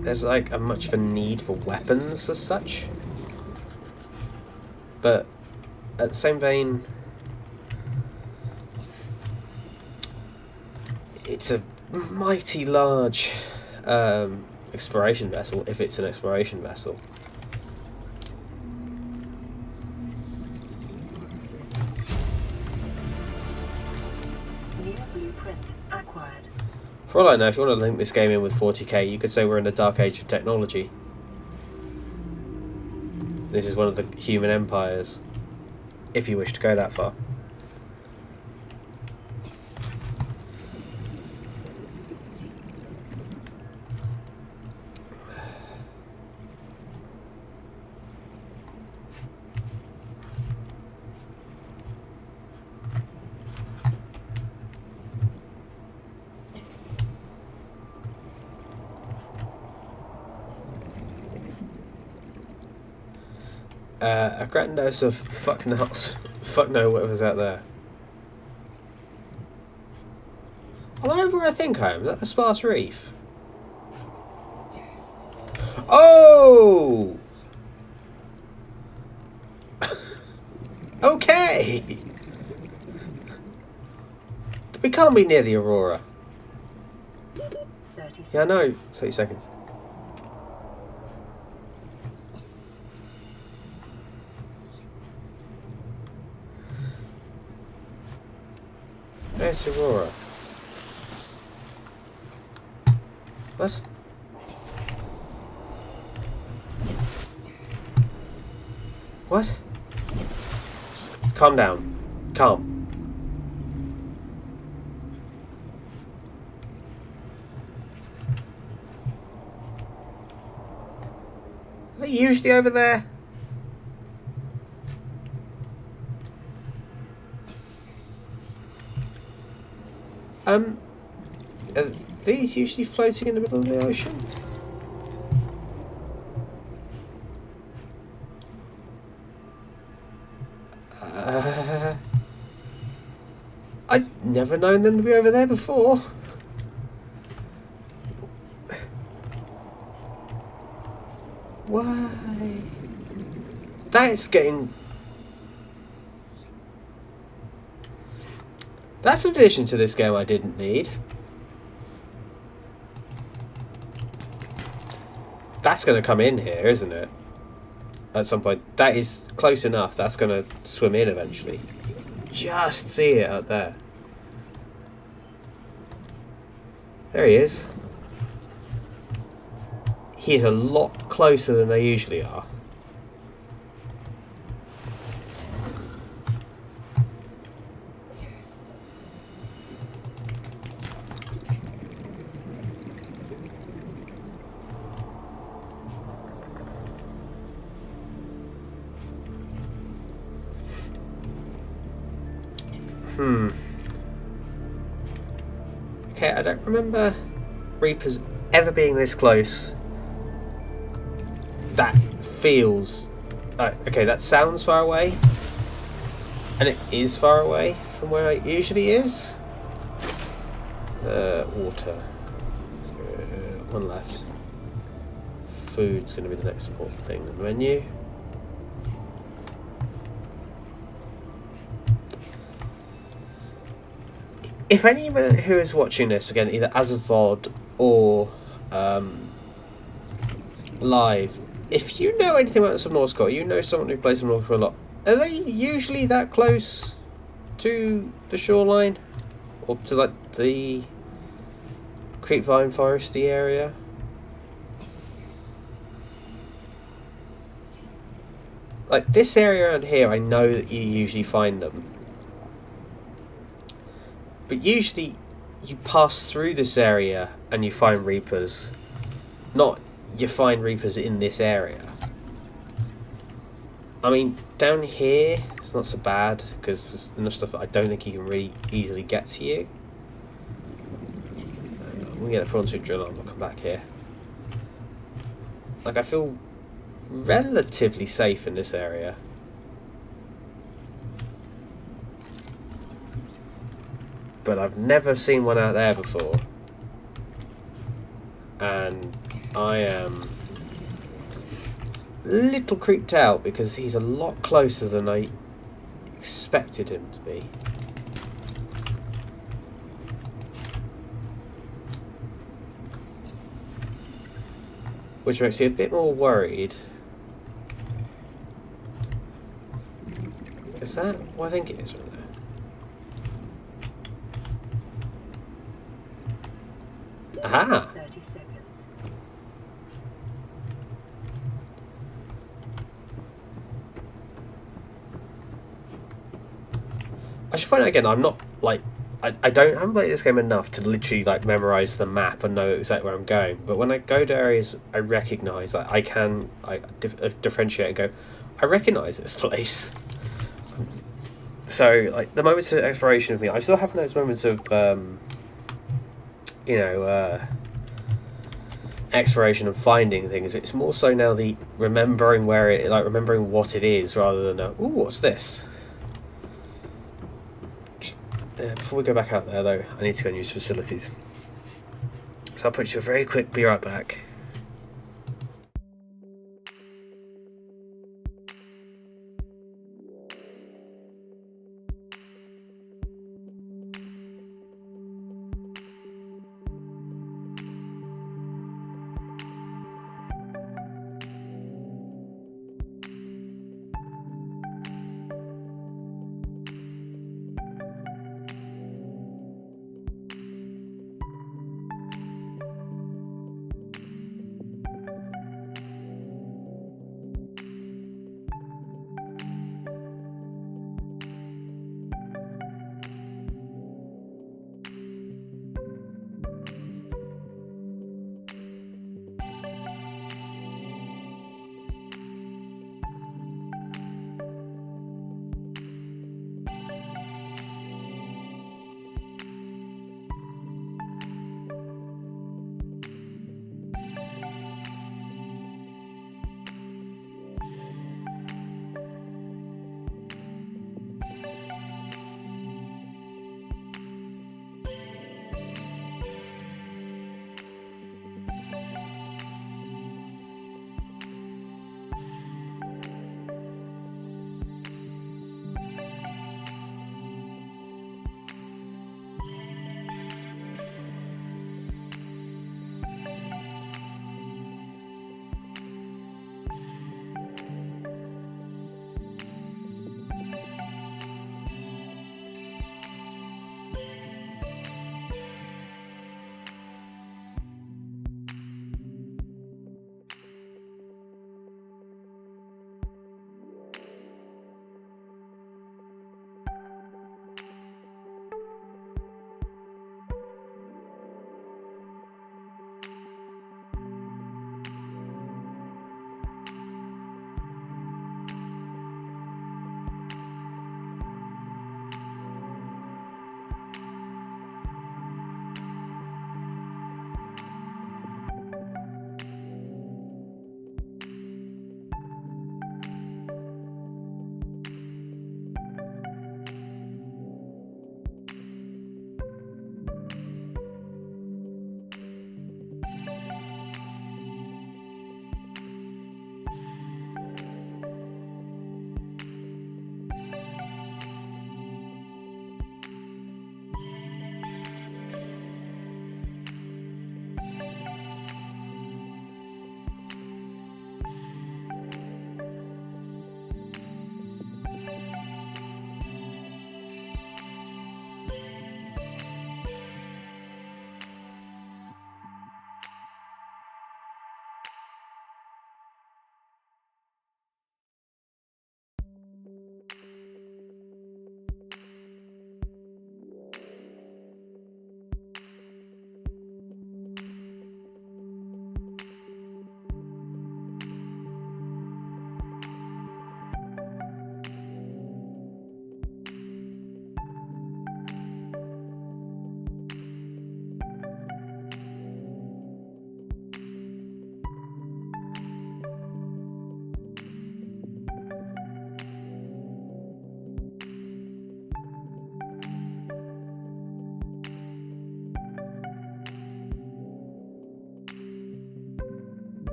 there's like a much of a need for weapons as such. But at the same vein, it's a mighty large exploration vessel, if it's an exploration vessel. New blueprint acquired. For all I know, if you want to link this game in with 40k, you could say we're in the dark age of technology. This is one of the human empires, if you wish to go that far. A grand dose of fuck nuts. Fuck no, whatever's out there. Am I over where I think I am? Is that the Sparse Reef? Oh! Okay! We can't be near the Aurora. 30 Yeah, I know. 30 seconds. Where's Aurora? What? What? Calm down. Calm. Are they usually over there? Are these usually floating in the middle of the ocean? I'd never known them to be over there before. Why? That's getting... That's an addition to this game I didn't need. That's going to come in here, isn't it? At some point. That is close enough. That's going to swim in eventually. Just see it out there. There he is. He is a lot closer than they usually are. Okay, I don't remember Reapers ever being this close. That feels... okay, that sounds far away. And it is far away from where it usually is. Water. One left. Food's going to be the next important thing on the menu. If anyone who is watching this, again, either as a VOD or live, if you know anything about some Norsecore, you know someone who plays some Norsecore a lot. Are they usually that close to the shoreline, or to like the creepvine foresty area? Like this area around here, I know that you usually find them, but usually you pass through this area and you find Reapers, not you find Reapers in this area. I mean, down here it's not so bad because there's enough stuff that I don't think you can really easily get to you. We get a prawn suit drill on, we'll come back here. Like, I feel relatively safe in this area. But I've never seen one out there before. And I am a little creeped out because he's a lot closer than I expected him to be. Which makes me a bit more worried. Is that what I think it is right there? Aha! 30 seconds. I should point out again, I'm not like I haven't played this game enough to literally like memorize the map and know exactly where I'm going. But when I go to areas, I recognize that I can differentiate and go, I recognize this place. So like the moments of exploration with me, I still have those moments of exploration and finding things. It's more so now the remembering where it, like remembering what it is, rather than ooh, what's this? Before we go back out there, though, I need to go and use facilities. So I'll put you a very quick be right back.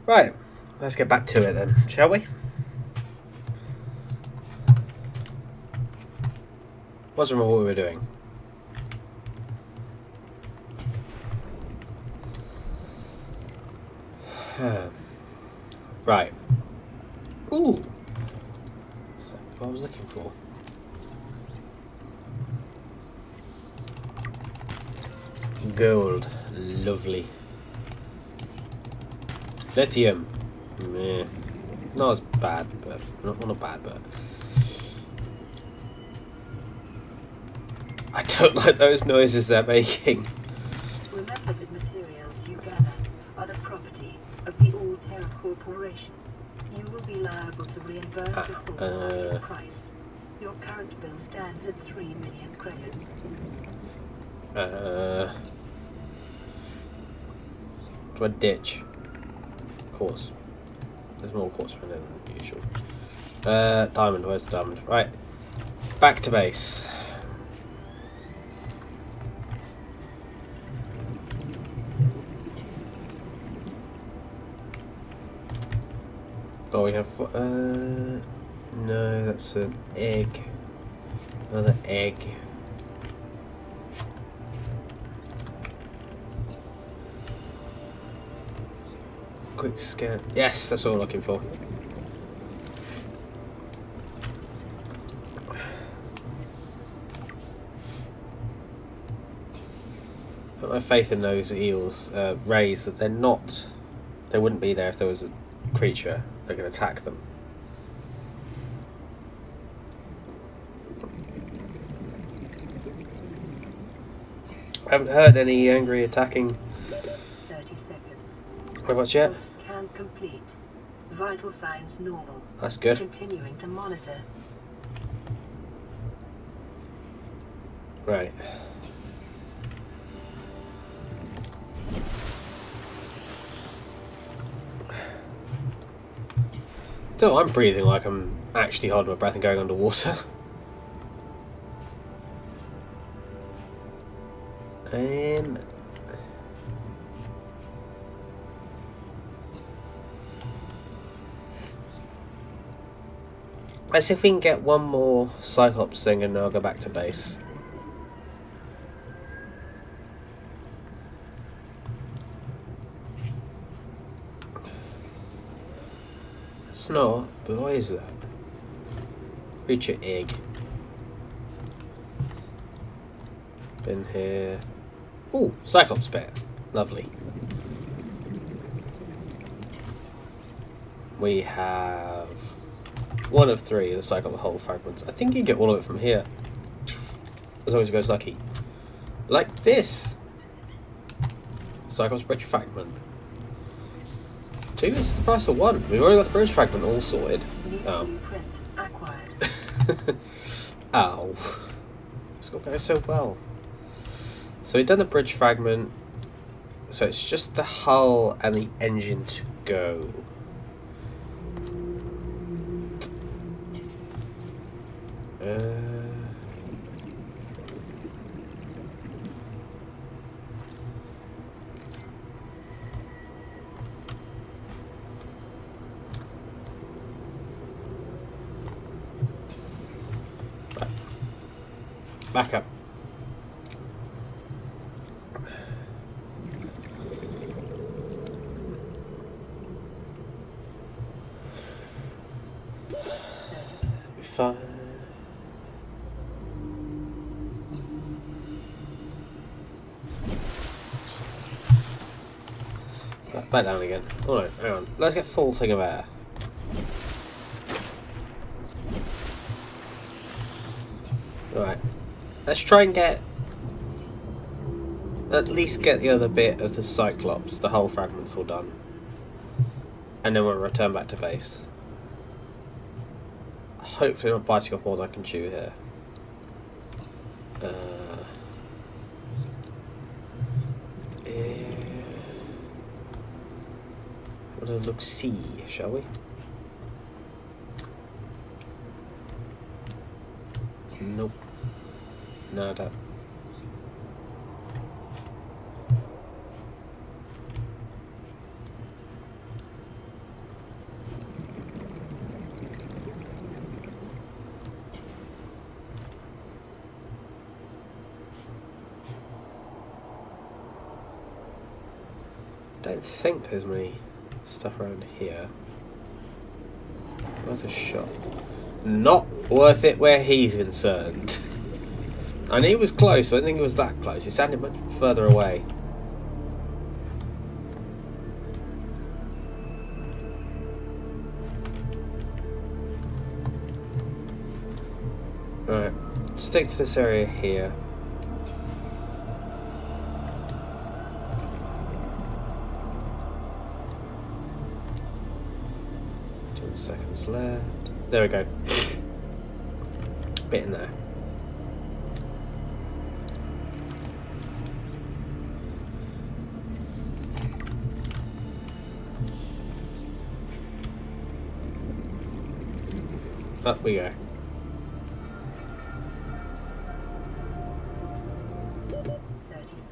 Right, let's get back to it then, shall we? What's wrong with what we were doing? Right. Ooh. That's what I was looking for. Gold. Lovely. Lithium. Meh. Not as bad, but not bad, but I don't like those noises they're making. Remember that materials you gather are the property of the All Terra Corporation. You will be liable to reimburse the full market price. Your current bill stands at 3 million credits. Do I ditch? Quartz. There's more quartz around there than usual. Diamond. Where's the diamond? Right. Back to base. Oh, we have. No, that's an egg. Another egg. Quick scan. Yes, that's what I'm looking for. Put my faith in those eels, rays, that they're not. They wouldn't be there if there was a creature that could attack them. I haven't heard any angry attacking 30 seconds. robots yet. Scan complete. Vital signs normal. That's good. Continuing to monitor. Right. So I'm breathing like I'm actually holding my breath and going underwater. Let's see if we can get one more Cyclops thing and then I'll go back to base. It's not, but why is that? Reach your egg. Been here. Ooh, Cyclops bear. Lovely. We have one of 3 of the Cyclops hull fragments. I think you get all of it from here. As long as it goes lucky. Like this. Cyclops bridge fragment. 2 is the price of 1. We've already got the bridge fragment all sorted. Oh. Blueprint acquired. Ow. It's not going so well. So we've done the bridge fragment. So it's just the hull and the engine to go. Back up. Be fine. Back down again. Alright, hang on. Let's get full thing of air. Right. Let's try and get... at least get the other bit of the Cyclops, the hull fragments all done. And then we'll return back to base. Hopefully not biting off more than I can chew here. We'll look see, shall we? Nope. Nada. Don't think there's many stuff around here. Worth a shot. Not worth it where he's concerned. I knew he was close, but I didn't think he was that close. He sounded much further away. Alright, stick to this area here. 20 seconds left. There we go. Bit in there. Up we go. 30 seconds.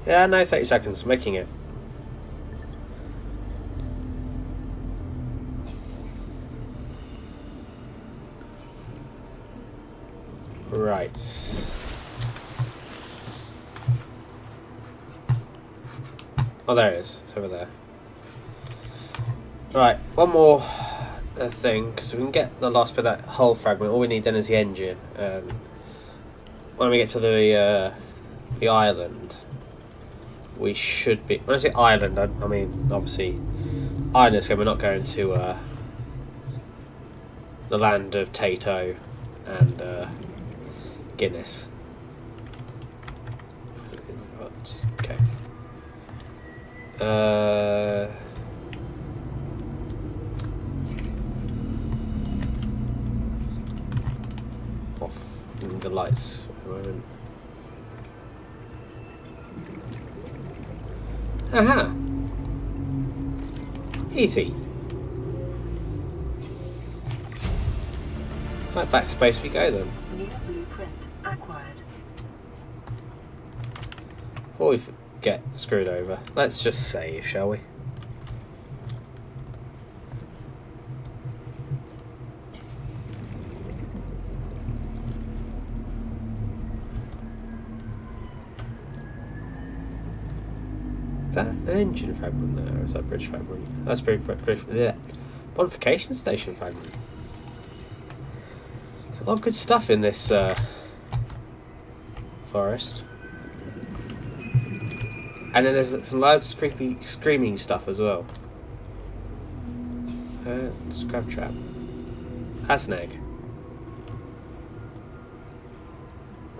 Yeah, no, 30 seconds. Making it. Right. Oh, there it is. It's over there. Right, one more thing, because we can get the last bit of that hull fragment. All we need then is the engine. When we get to the island, we should be... When I say island, I mean, obviously, island, so we're not going to the land of Tato and Guinness. Okay. Off the lights at the moment. Aha! Easy. Right, back to space we go then. New blueprint acquired. Before we get screwed over, let's just save, shall we? Is that an engine fragment there, or is that a bridge fragment? That's bridge, yeah. Modification station fragment. There's a lot of good stuff in this forest. And then there's some loud screaming stuff as well. Scrap trap. That's an egg.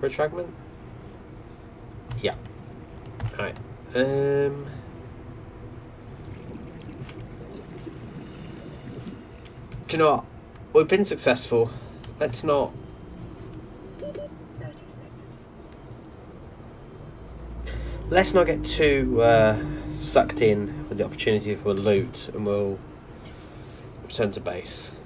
Bridge fragment? Yeah. Alright. Do you know what? We've been successful. Let's not... 30 seconds. Let's not get too sucked in with the opportunity for loot, and we'll return to base.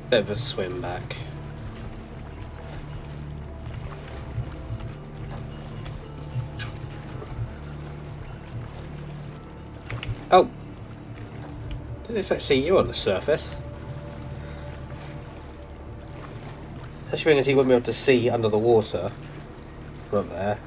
Bit of a swim back. Oh! Didn't expect to see you on the surface. Especially because he wouldn't be able to see under the water. Not there.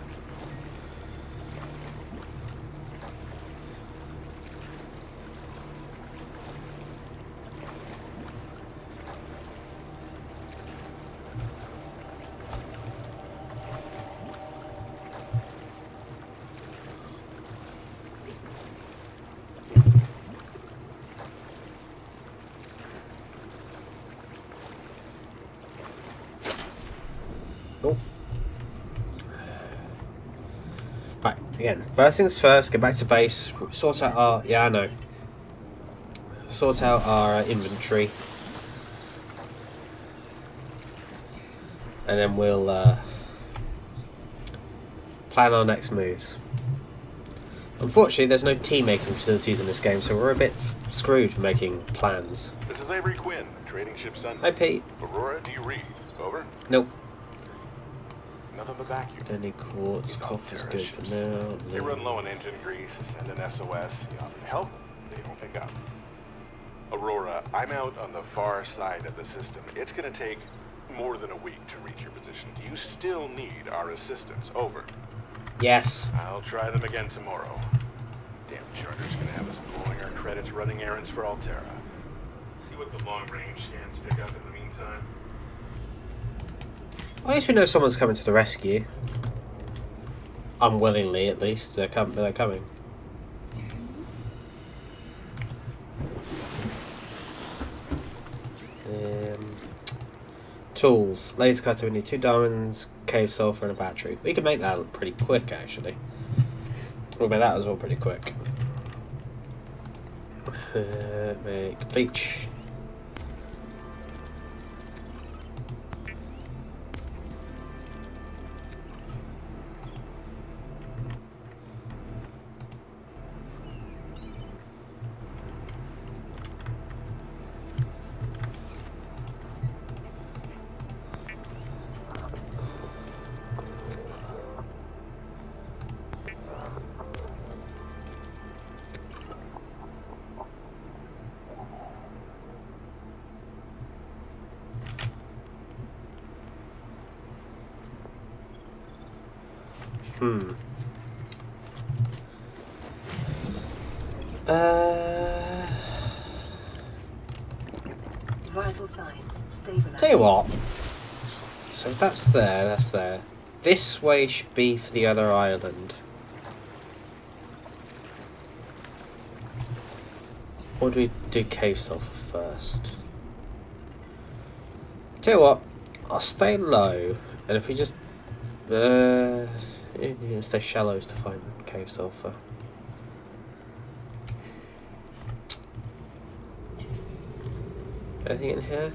Oh. Right, again, first things first, get back to base, sort out our... Yeah, I know. Sort out our inventory. And then we'll plan our next moves. Unfortunately, there's no team-making facilities in this game, so we're a bit screwed for making plans. This is Avery Quinn, trading ship Sun. Hi, Pete. Aurora, do you read? Over? Nope. Nothing but vacuum. Any quartz, These all copper's terror good for ships. now. They run low on engine grease, send an SOS. You offer to help, they don't pick up. Aurora, I'm out on the far side of the system. It's gonna take more than a week to reach your position. You still need our assistance. Over. Yes. I'll try them again tomorrow. Damn charter's gonna have us blowing our credits running errands for Altera. See what the long-range scans pick up in the meantime. Well, at least we know someone's coming to the rescue. Unwillingly, at least. They're coming. Tools. Laser cutter, we need 2 diamonds, cave sulfur, and a battery. We can make that look pretty quick, actually. We'll make that as well pretty quick. Make bleach. Vital signs stabilized. Tell you what. So if that's there, that's there. This way should be for the other island. Or do we do cave sulfur first? Tell you what, I'll stay low, and if we just stay shallows to find cave sulfur. Anything in here?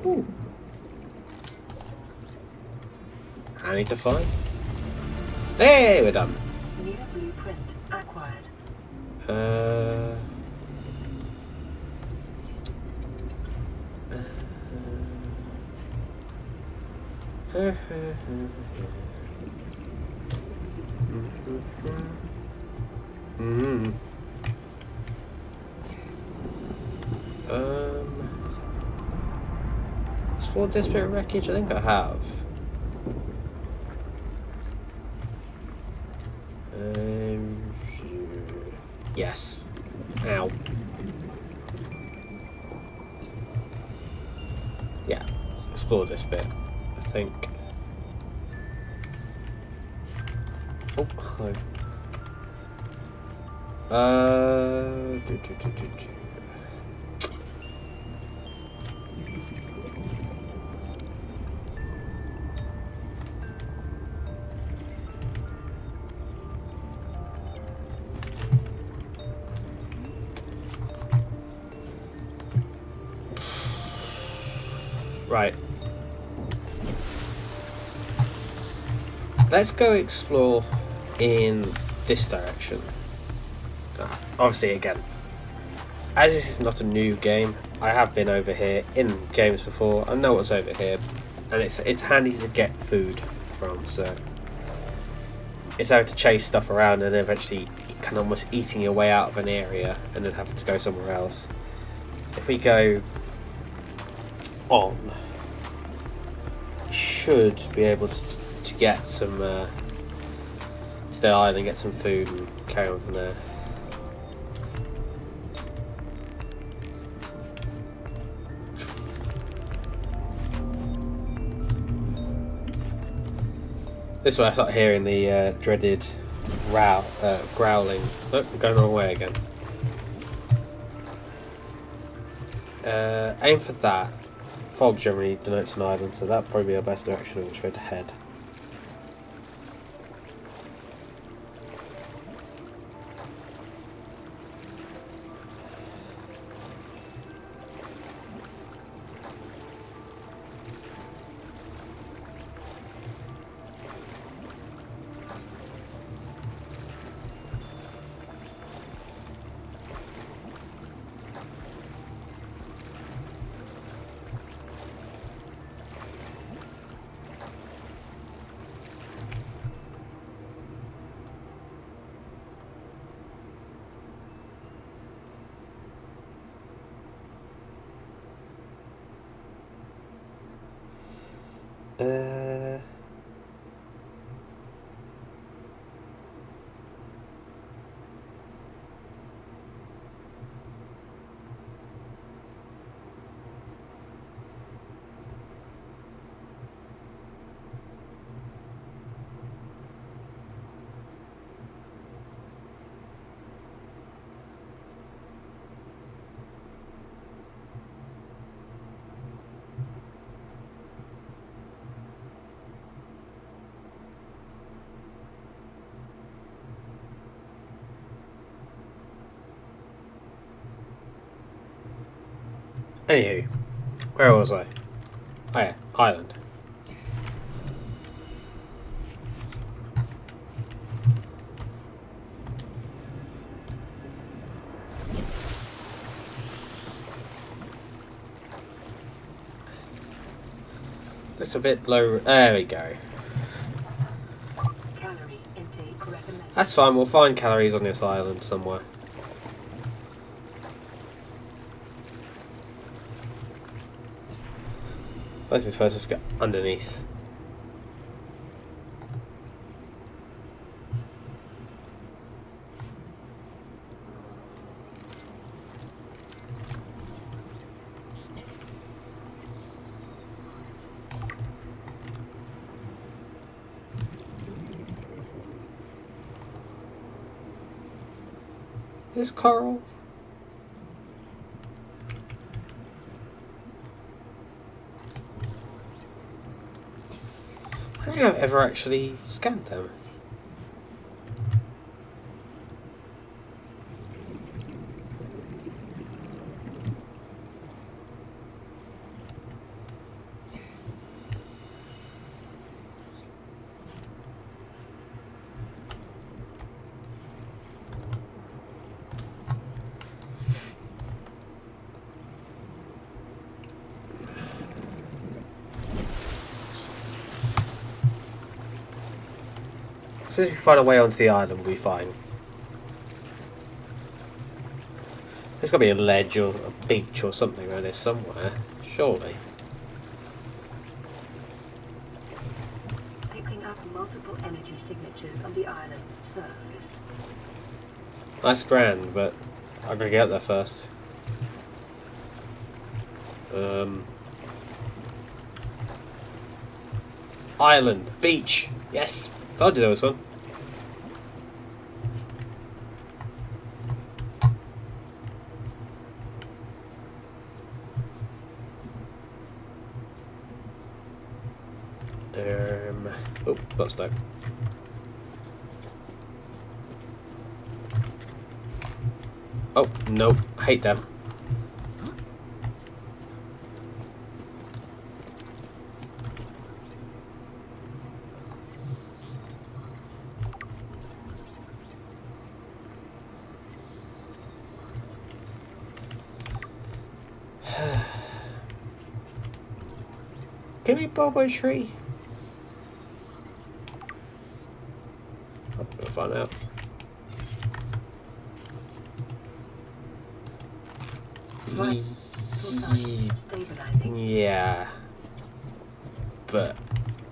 Ooh. I need to find. Hey, we're done. New blueprint acquired. Explored this bit of wreckage? I think I have. Yes. Ow. Yeah. Explore this bit, I think. Oh, hello. Right. Let's go explore in this direction. Obviously, again, as this is not a new game, I have been over here in games before. I know what's over here, and it's handy to get food from. So it's having to chase stuff around and eventually kind of almost eating your way out of an area and then having to go somewhere else. If we go on, should be able to get some to the island, get some food, and carry on from there. This is where I start hearing the dreaded growling. Look, I'm going the wrong way again. Aim for that. Fog generally denotes an island, so that'd probably be our best direction in which way to head. Anywho, where was I? Oh yeah, island. It's a bit low. There we go. Calorie intake recommended. That's fine. We'll find calories on this island somewhere. First things first, let's get underneath. This coral. I don't think I've ever actually scanned them. So if we find a way onto the island, we'll be fine. There's got to be a ledge or a beach or something around there somewhere, surely. Picking up multiple energy signatures on the island's surface. That's grand, but I'm gonna get there first. Island, beach, yes. Told you there was one. Oh, got stuck. Oh, no, hate them. Give me Bobo Tree. I'm gonna find out. vital signs stabilizing. Yeah. But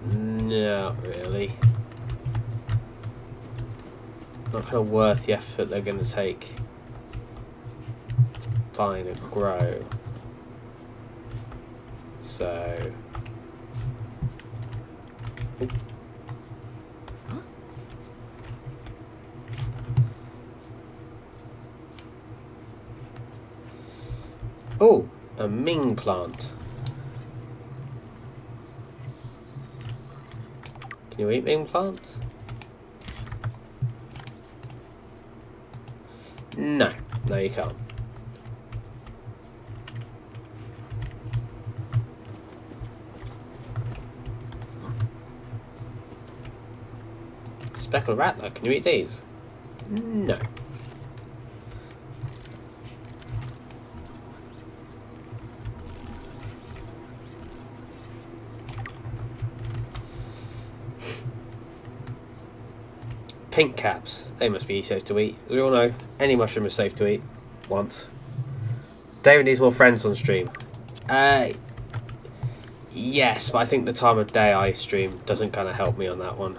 not really. Not kind of worth the effort they're going to take to find and grow. So. Oh, a Ming plant. Can you eat Ming plants? No, no you can't. Speckled rattler, can you eat these? No. Pink caps, they must be safe to eat. We all know any mushroom is safe to eat once. David needs more friends on stream. Yes, but I think the time of day I stream doesn't kind of help me on that one.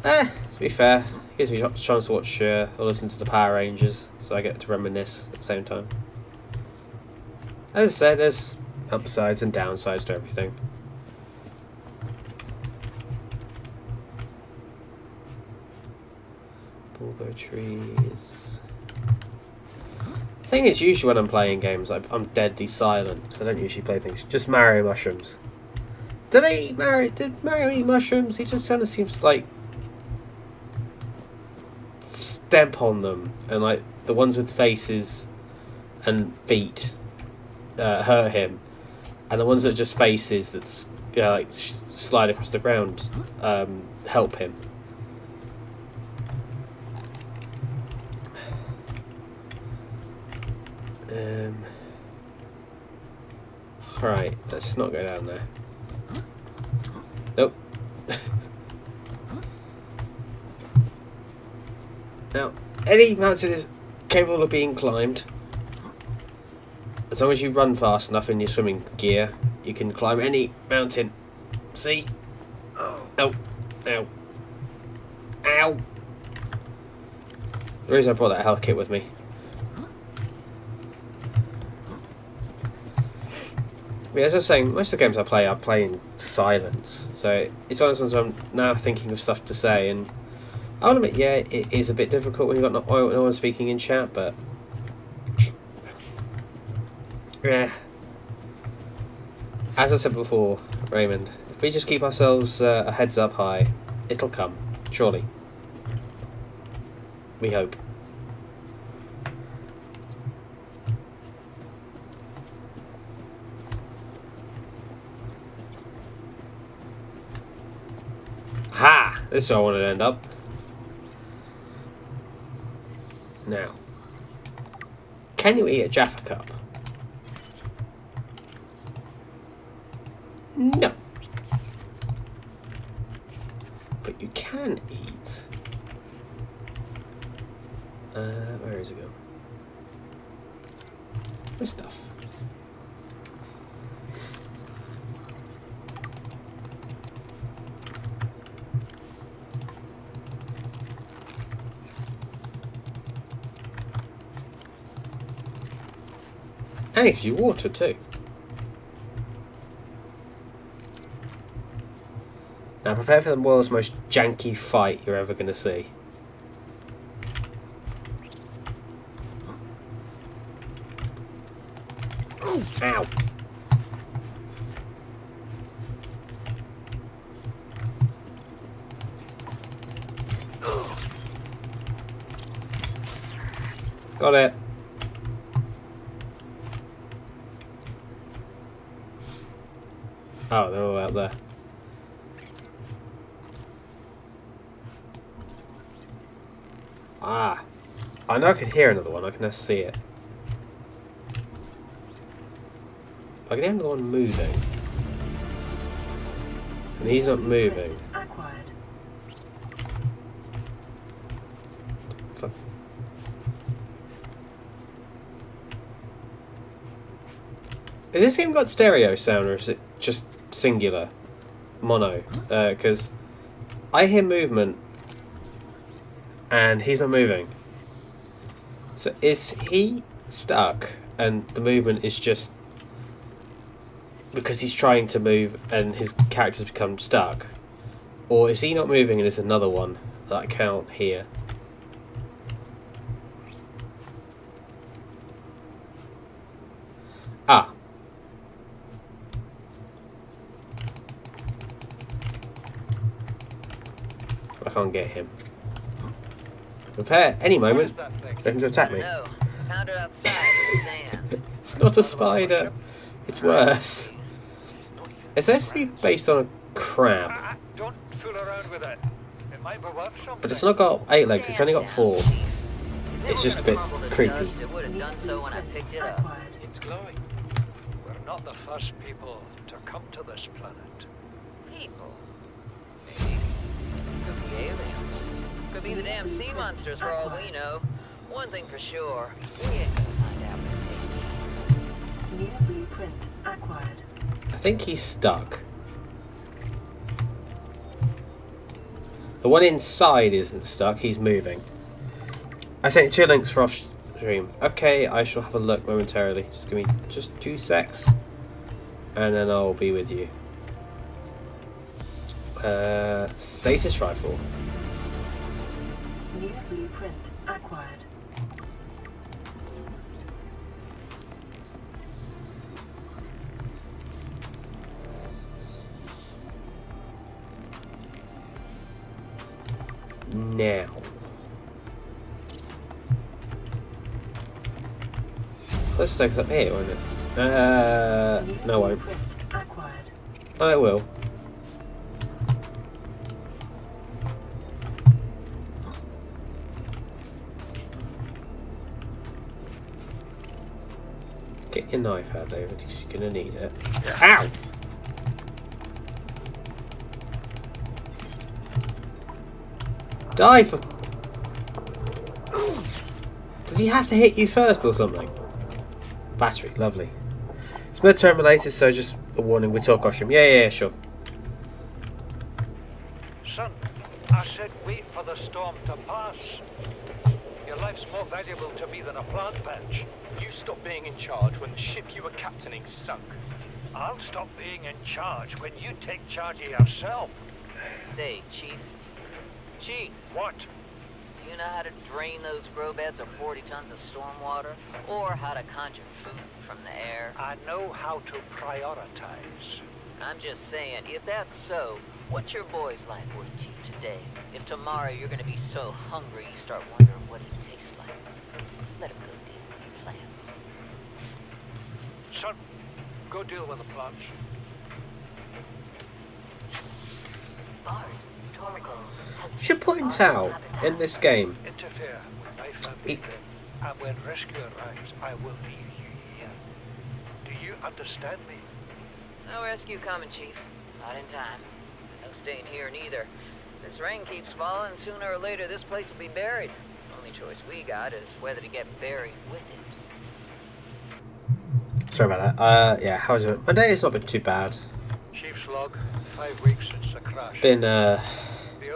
To be fair, it gives me a chance to watch or listen to the Power Rangers, so I get to reminisce at the same time. As I said, there's upsides and downsides to everything. Bulbo trees. The thing is, usually when I'm playing games, I'm deadly silent, because I don't usually play things. Just Mario mushrooms. Did Mario eat mushrooms? He just kind of seems like stamp on them, and like the ones with faces and feet hurt him, and the ones that are just faces that like slide across the ground help him. Right, let's not go down there. Nope. Now, any mountain is capable of being climbed. As long as you run fast enough in your swimming gear, you can climb any mountain. See? Oh. Ow. Ow. Ow. The reason I brought that health kit with me. But as I was saying, most of the games I play in silence. So it's one of those ones where I'm now thinking of stuff to say, and I'll admit, yeah, it is a bit difficult when you've got no one speaking in chat, but yeah. As I said before, Raymond, if we just keep ourselves a heads up high, it'll come, surely. We hope. Ha! This is where I wanted to end up. Now, can you eat a Jaffa cup? No. But you can eat. Where is it going? This stuff. And it gives you water too. Now prepare for the world's most janky fight you're ever going to see. Ow. Got it. Oh, they're all out there. Ah. I know I could hear another one, I can now see it. I can hear another one moving. And he's not moving. Acquired. Has this even got stereo sound, or is it just singular? Mono? Because I hear movement, and he's not moving. So is he stuck, and the movement is just because he's trying to move and his character's become stuck? Or is he not moving and there's another one that I can't hear? Ah. I can't get him. Prepare any moment for him to attack me. No, found it outside in the sand. It's not a spider. It's worse. It's supposed to be based on a crab. Don't fool around with it. It might be worth something. But it's not got 8 legs, it's only got 4. It's just a bit creepy. It would have done so when I picked it up. Acquired. It's glowing. We're not the first people to come to this planet. People. Maybe. Could be aliens. Could be the damn sea monsters for all we know. One thing for sure, we ain't gonna find out with safety. New blueprint acquired. I think he's stuck. The one inside isn't stuck, he's moving. I sent you 2 links for off stream. Okay, I shall have a look momentarily. Just give me just 2 secs. And then I'll be with you. Stasis rifle. New blueprint acquired. Now. Let's take us up here, won't it? No, I won't. Blueprint acquired. I will. Get your knife out, David, because you're going to need it. Ow! Die for... Does he have to hit you first or something? Battery, lovely. It's midterm related, so just a warning, we talk off stream. Yeah, sure. Son, I said wait for the storm to pass. Your life's more valuable to me than a plant patch. You stopped being in charge when the ship you were captaining sunk. I'll stop being in charge when you take charge of yourself. Say, Chief. Chief, What? do you know how to drain those grow beds of 40 tons of storm water? Or how to conjure food from the air? I know how to prioritize. I'm just saying, if that's so, what's your boy's life worth to you today? If tomorrow you're gonna be so hungry you start wondering what he tastes like. Let him go deal with your plans. Son, go deal with the plants. Bard, Torgal, Should point out in this game, Interfere with my family, and when rescue arrives, I will leave you here. Do you understand me? no rescue coming, Chief. Not in time. No staying here neither. This rain keeps falling, sooner or later this place will be buried. Only choice we got is whether to get buried with it. sorry about that. Yeah, how's it? My day has not been too bad. Chief's log, 5 weeks since the crash. Been The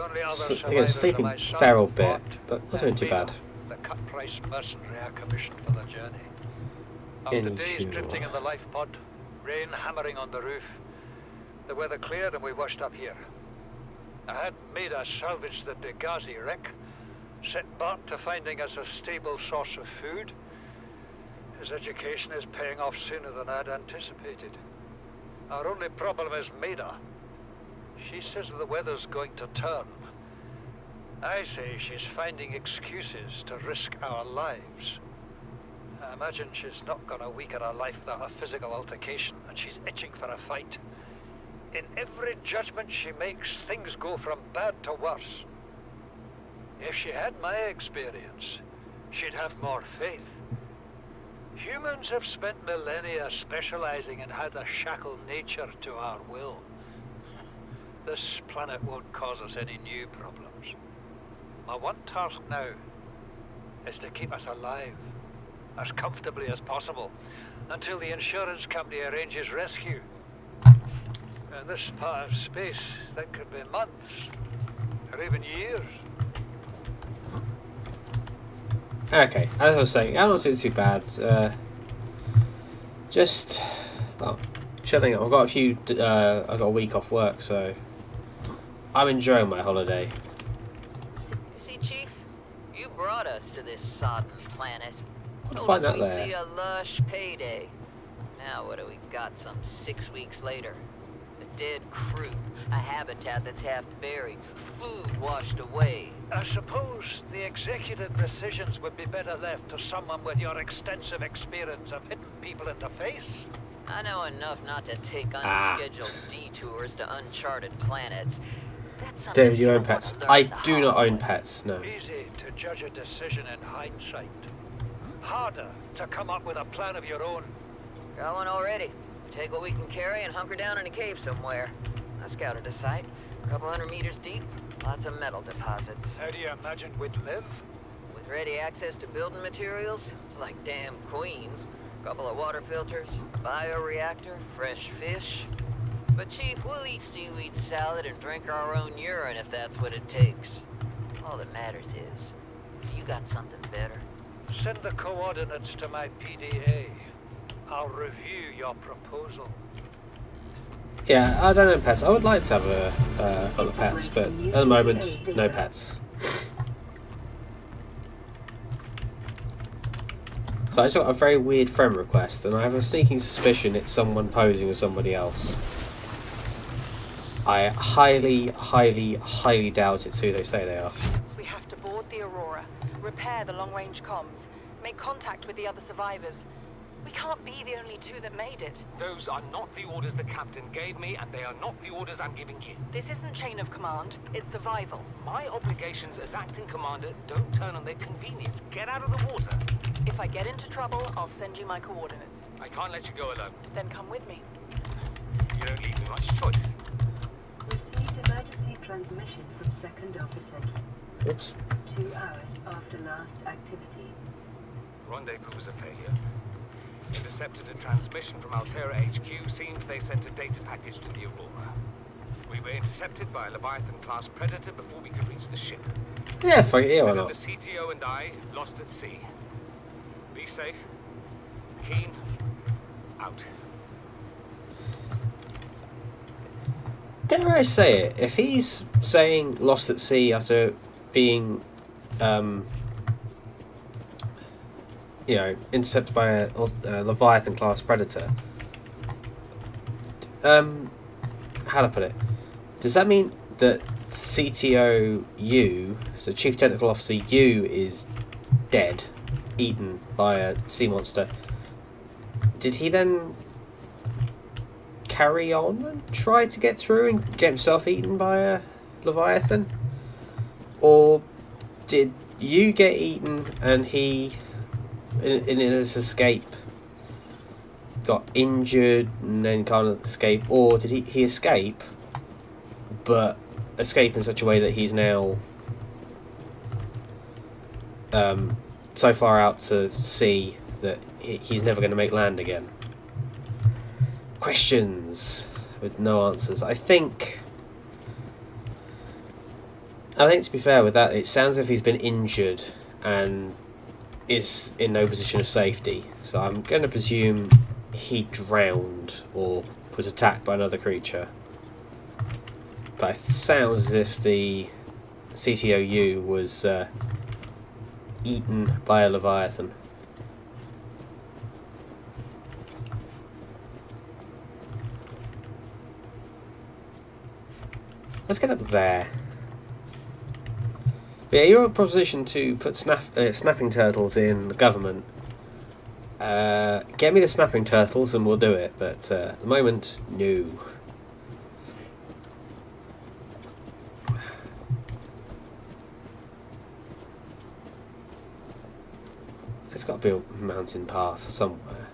only other survivors sleeping are my son, fair old bit, Mott, but not doing too bad. the cut-price mercenary I commissioned for the journey. After days Insure. drifting in the life pod, rain hammering on the roof, the weather cleared and we washed up here. I had made us salvage the Degazi wreck, set Bart to finding us a stable source of food. His education is paying off sooner than I'd anticipated. Our only problem is Maida. She says the weather's going to turn. I say she's finding excuses to risk our lives. I imagine she's not gonna weaken her life without a physical altercation, and she's itching for a fight. In every judgment she makes, things go from bad to worse. If she had my experience, she'd have more faith. Humans have spent millennia specializing in how to shackle nature to our will. This planet won't cause us any new problems. My one task now is to keep us alive. as comfortably as possible, until the insurance company arranges rescue. In this part of space, that could be months, or even years. Okay, as I was saying, I'm not doing too bad. Just, well, chilling. I've got I've got a week off work, so I'm enjoying my holiday. See, Chief, you brought us to this sodden planet. I'd Told find us out we'd there. see a lush payday. Now what do we got some 6 weeks later? A dead crew, a habitat that's half buried, food washed away. I suppose the executive decisions would be better left to someone with your extensive experience of hitting people in the face. I know enough not to take unscheduled detours to uncharted planets. That's something David, you own don't wanna pets? learn I the do not hard own way. pets, no. Easy to judge a decision in hindsight. Harder to come up with a plan of your own. Got one already. Take what we can carry and hunker down in a cave somewhere. I scouted a site, a couple 100 meters deep, lots of metal deposits. How do you imagine we'd live? With ready access to building materials, like damn queens, a couple of water filters, a bioreactor, fresh fish. But Chief, we'll eat seaweed salad and drink our own urine if that's what it takes. All that matters is, you got something better. Send the coordinates to my PDA. I'll review your proposal. Yeah, I don't own pets. I would like to have a couple of pets, but at the moment, no pets. So I just got a very weird friend request, and I have a sneaking suspicion it's someone posing as somebody else. I highly, highly, highly doubt it's who they say they are. We have to board the Aurora, repair the long-range comms, make contact with the other survivors. We can't be the only two that made it. Those are not the orders the captain gave me, and they are not the orders I'm giving you. This isn't chain of command, it's survival. My obligations as acting commander don't turn on their convenience. Get out of the water. If I get into trouble, I'll send you my coordinates. I can't let you go alone. Then come with me. You don't leave me much choice. Received emergency transmission from Second Officer. Oops. 2 hours after last activity. Rendezvous was a failure. Intercepted a transmission from Altera HQ. Seems they sent a data package to the Aurora. We were intercepted by a Leviathan-class predator before we could reach the ship. Yeah, fuck it, yeah, why So not? the CTO and I lost at sea. Be safe. Keen. Out. Dare I say it? If he's saying lost at sea after being, you know, intercepted by a Leviathan-class predator, how to put it? Does that mean that CTO U, so Chief Technical Officer U, is dead, eaten by a sea monster? Did he then carry on and try to get through and get himself eaten by a Leviathan? Or did you get eaten and he, in his escape, got injured and then kind of escaped? Or did he escape, but escape in such a way that he's now so far out to sea that he's never going to make land again? Questions with no answers. I think to be fair with that, it sounds as if he's been injured and is in no position of safety. So I'm going to presume he drowned or was attacked by another creature. But it sounds as if the CTOU was eaten by a Leviathan. Let's get up there. But yeah, your proposition to put snapping turtles in the government. Get me the snapping turtles and we'll do it. But at the moment, no. There's got to be a mountain path somewhere.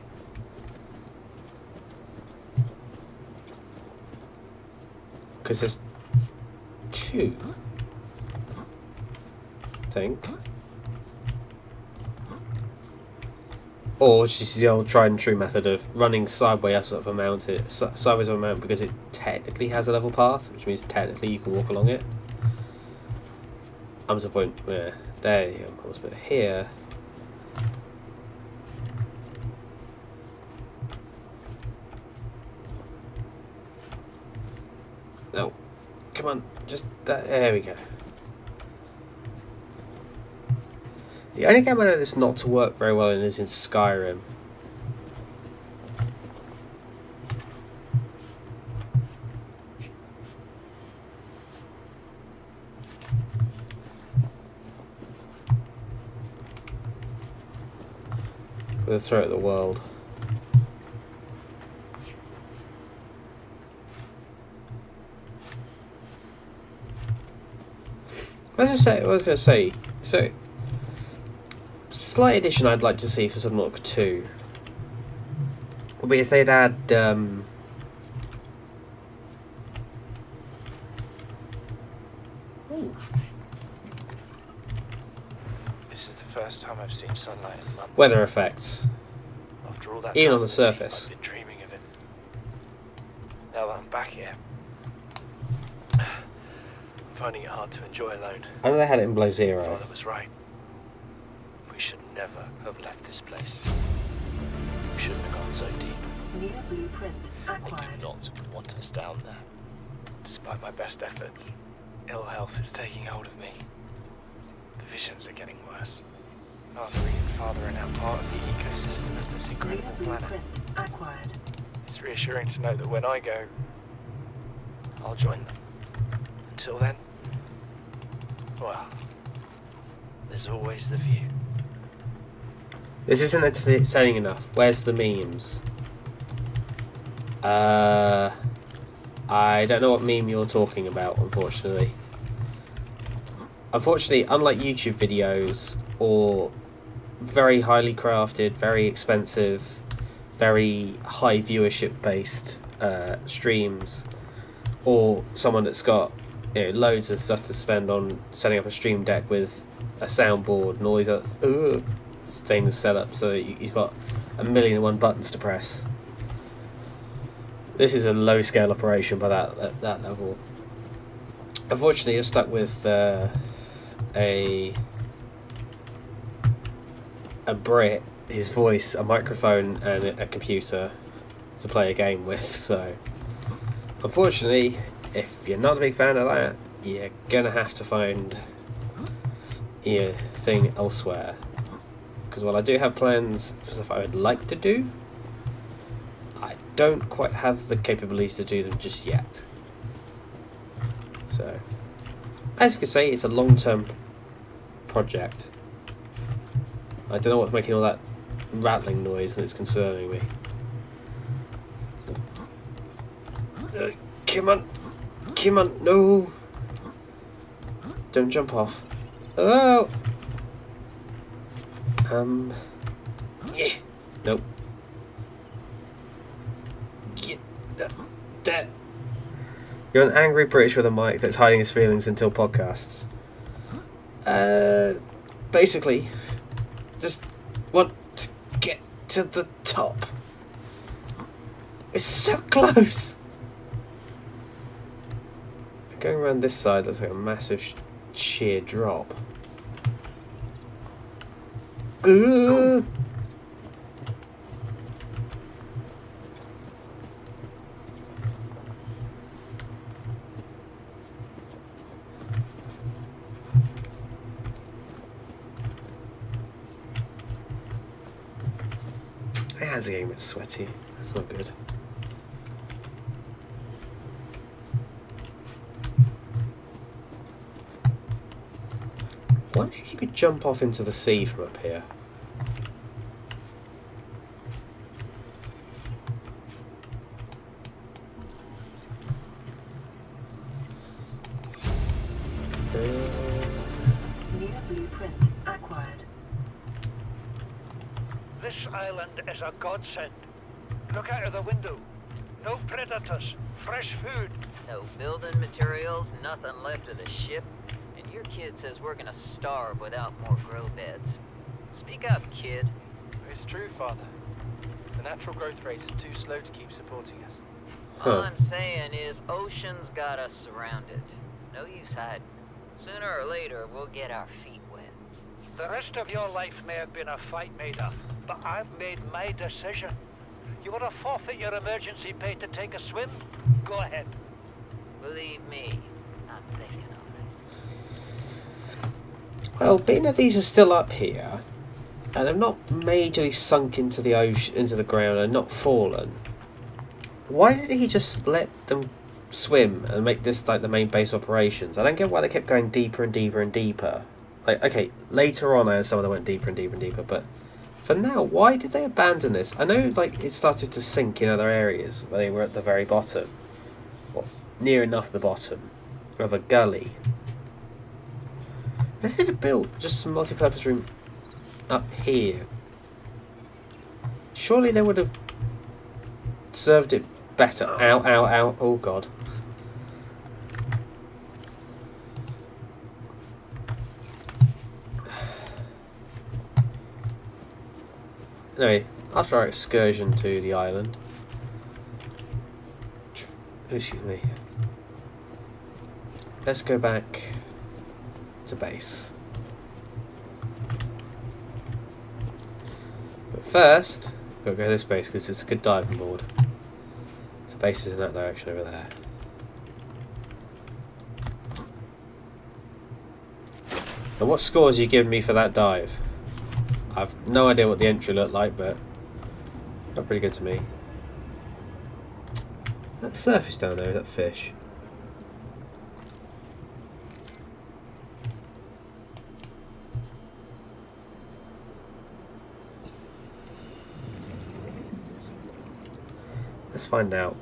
Because there's two, I think. Or just the old tried and true method of running sideways up a mountain, sideways up a mountain, because it technically has a level path, which means technically you can walk along it. I'm to the point where there you go, but here. No, come on, just that. There we go. The only game I know this not to work very well in is in Skyrim. With a throw at the world. Let's just say, I was going to say, so, slight addition I'd like to see for Subnautica 2 would be if they'd add, This is the first time I've seen sunlight in months. weather effects, After all that even time on the surface. I've been dreaming of it. Now that I'm back here, I'm finding it hard to enjoy alone. I know they had it in Below Zero. Father was right. We should never have left this place. We shouldn't have gone so deep. Near blueprint I acquired. do not want us down there. Despite my best efforts, ill health is taking hold of me. The visions are getting worse. Arthur and Father are now part of the ecosystem of this Near incredible planet. blueprint acquired. It's reassuring to know that when I go, I'll join them. Until then, well, there's always the view. This isn't entertaining enough. Where's the memes? I don't know what meme you're talking about, unfortunately. Unfortunately, unlike YouTube videos or very highly crafted, very expensive, very high viewership based streams, or someone that's got loads of stuff to spend on setting up a stream deck with a soundboard and all these other things set up so that you've got 1,000,001 buttons to press. This is a low scale operation by that level. Unfortunately, you're stuck with a Brit, his voice, a microphone, and a computer to play a game with. So, unfortunately, if you're not a big fan of that, you're gonna have to find your thing elsewhere. Because while I do have plans for stuff I would like to do, I don't quite have the capabilities to do them just yet. So, as you can say, it's a long-term project. I don't know what's making all that rattling noise, and it's concerning me. Come on! Come on! No! Don't jump off. Oh! Yeah. Nope. Get that. You're an angry British with a mic that's hiding his feelings until podcasts. Basically, just want to get to the top. It's so close. Going around this side looks like a massive sheer drop. My hands are getting a bit sweaty. That's not good. I wonder if you could jump off into the sea from up here. Near blueprint acquired. This island is a godsend. Look out of the window. No predators, fresh food. No building materials, nothing left of the ship. And your kid says we're gonna starve without more grow beds. Speak up, kid. It's true, Father. The natural growth rates are too slow to keep supporting us. All I'm saying is ocean's got us surrounded. No use hiding. Sooner or later, we'll get our feet wet. The rest of your life may have been a fight, Maida, but I've made my decision. You want to forfeit your emergency pay to take a swim? Go ahead. Believe me, I'm thinking of it. Well, being that these are still up here, and they've not majorly sunk into the ocean, into the ground, and not fallen, why didn't he just let them swim and make this like the main base operations? I don't get why they kept going deeper and deeper and deeper. Like, okay, later on, I know some of them went deeper and deeper and deeper, but for now, why did they abandon this? I know, like, it started to sink in other areas where they were at the very bottom, or near enough the bottom of a gully. If they'd have built just some multi-purpose room up here, surely they would have served it better. Ow, ow, ow. Oh, God. Anyway, after our excursion to the island, excuse me, let's go back to base. But first, we've got to go to this base because it's a good diving board. So base is in that direction over there. And what scores are you giving me for that dive? I've no idea what the entry looked like, but got pretty good to me. That surface down there, that fish. Let's find out.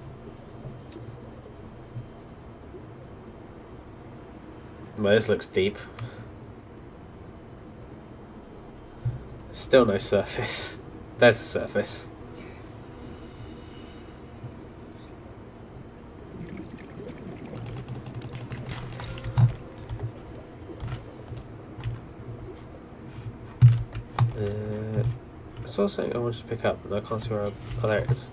Well, this looks deep. Still no surface. There's the surface. I saw something I wanted to pick up, and I can't see where. Oh, there it is.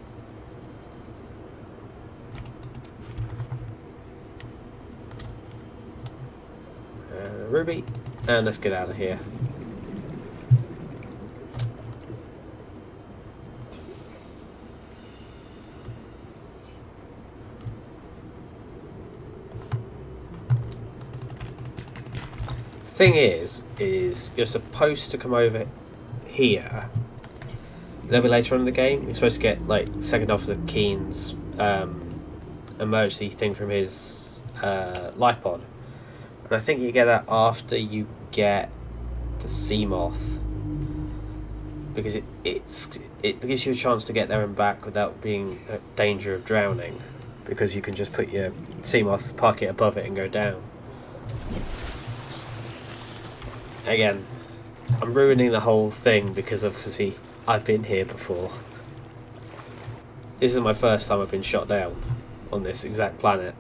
Ruby, and let's get out of here. Thing is you're supposed to come over here a little bit later on in the game. You're supposed to get like Second Officer Keen's emergency thing from his life pod, and I think you get that after you get the sea moth, because it gives you a chance to get there and back without being at danger of drowning, because you can just put your sea moth, park it above it, and go down. Again, I'm ruining the whole thing because obviously I've been here before. This is my first time I've been shot down on this exact planet.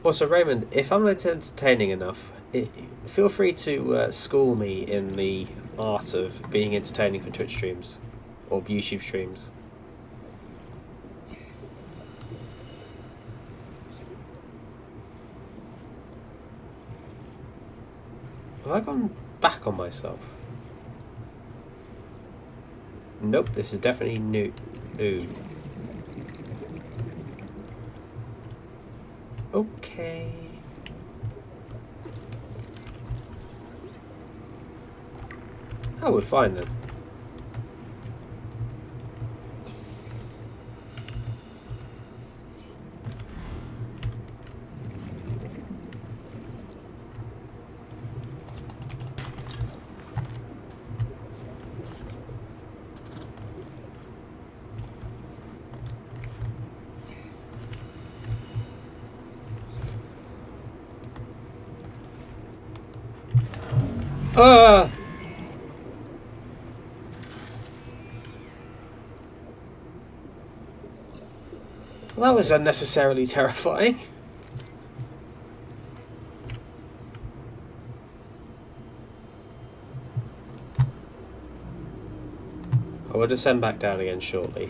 Also, Raymond, if I'm not entertaining enough, feel free to school me in the art of being entertaining for Twitch streams or YouTube streams. Have I gone back on myself? Nope, this is definitely new. Okay. I would find them. Well, that was unnecessarily terrifying. I will descend back down again shortly.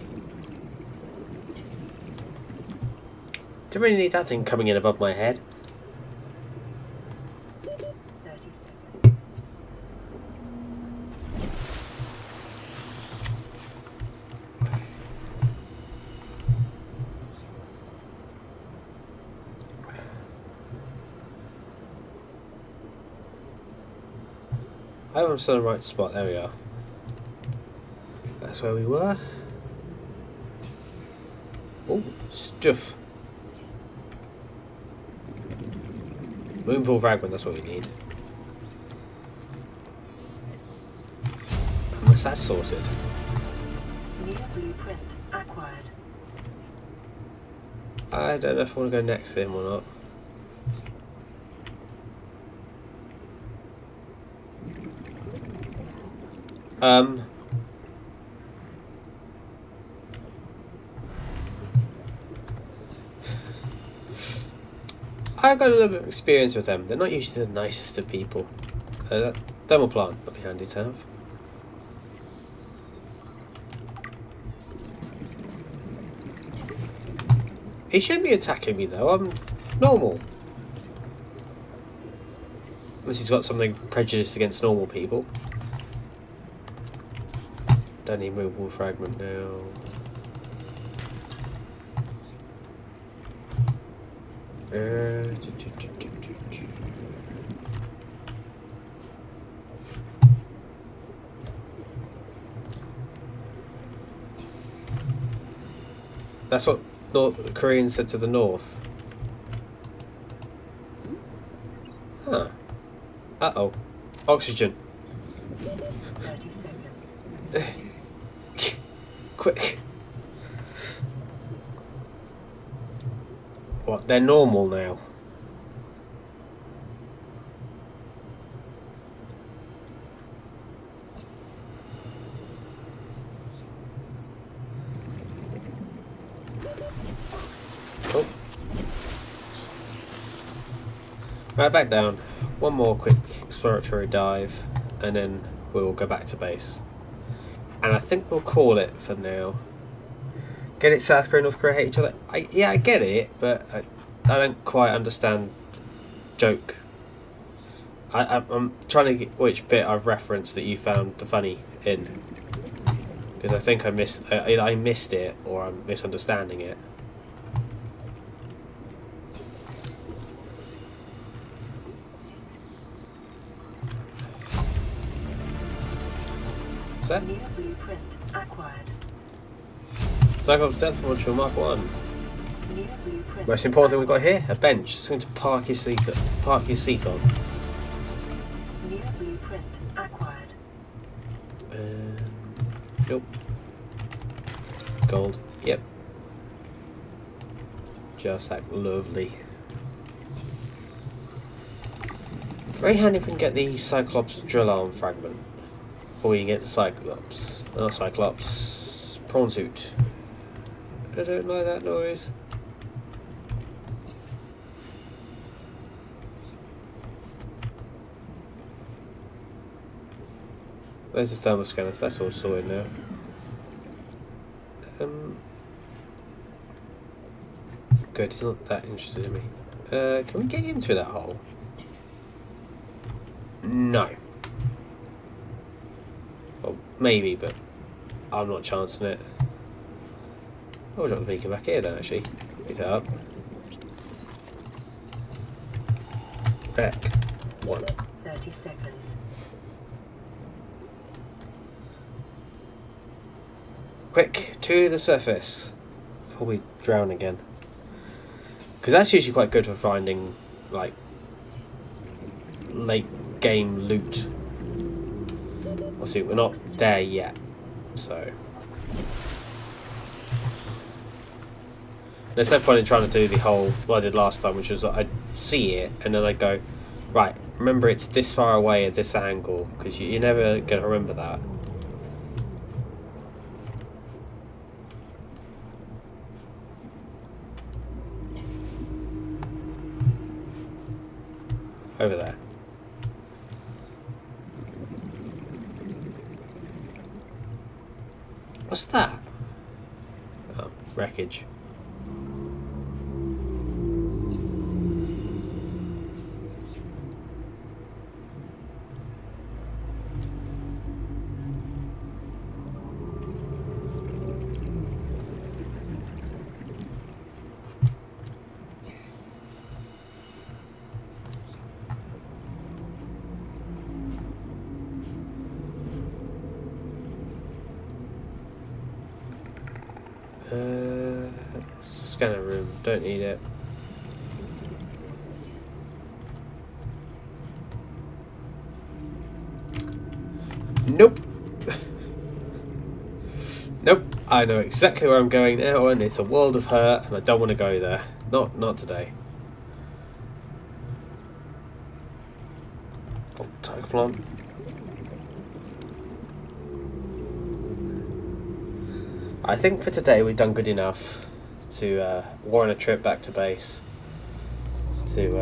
Don't really need that thing coming in above my head. 30 seconds. I hope I'm still in the right spot. There we are. That's where we were. Oh, stuff. Moonpool fragment, that's what we need. Unless that's sorted. Near blueprint acquired. I don't know if I want to go next to him or not. I've got a little bit of experience with them. They're not usually the nicest of people. Thermal plant would be handy to have. He shouldn't be attacking me though. I'm normal. Unless he's got something prejudiced against normal people. Don't need movable fragment now. That's what North Koreans said to the north. Huh. Uh-oh. Oxygen. 30 seconds. Quick. What? They're normal now. Oh. Right, back down. One more quick exploratory dive, and then we'll go back to base. And I think we'll call it for now. Get it, South Korea and North Korea hate each other? Yeah, I get it, but I don't quite understand the joke. I'm trying to get which bit I've referenced that you found the funny in. Because I think I missed it, or I'm misunderstanding it. What's that? Near blueprint acquired. Cyclops Death Module Mark 1. Near blueprint. Most important thing we've got here, a bench. It's going to park your seat on. Near blueprint acquired. Nope. Gold. Yep. Just like lovely. Very handy if we can get the Cyclops drill arm fragment. Before we can get the Cyclops. Not Cyclops. Prawn suit. I don't like that noise. There's the thermal scanner, that's all sorted now. Good, he's not that interested in me. Can we get into that hole? No. Well, maybe, but I'm not chancing it. I'll drop the beacon back here then, actually. Pick that up. Back. 1. 30 seconds. Quick, to the surface. Before we drown again. Because that's usually quite good for finding, like, late game loot. Obviously, we're not there yet, so. There's no point in trying to do the whole, what I did last time, which was I'd see it, and then I'd go, right, remember it's this far away at this angle, because you're never going to remember that. over there. What's that? Oh, wreckage. Scanner room, don't need it. Nope. Nope. I know exactly where I'm going now, and it's a world of hurt, and I don't want to go there. Not today. Oh, tiger plant. I think for today we've done good enough to warrant a trip back to base to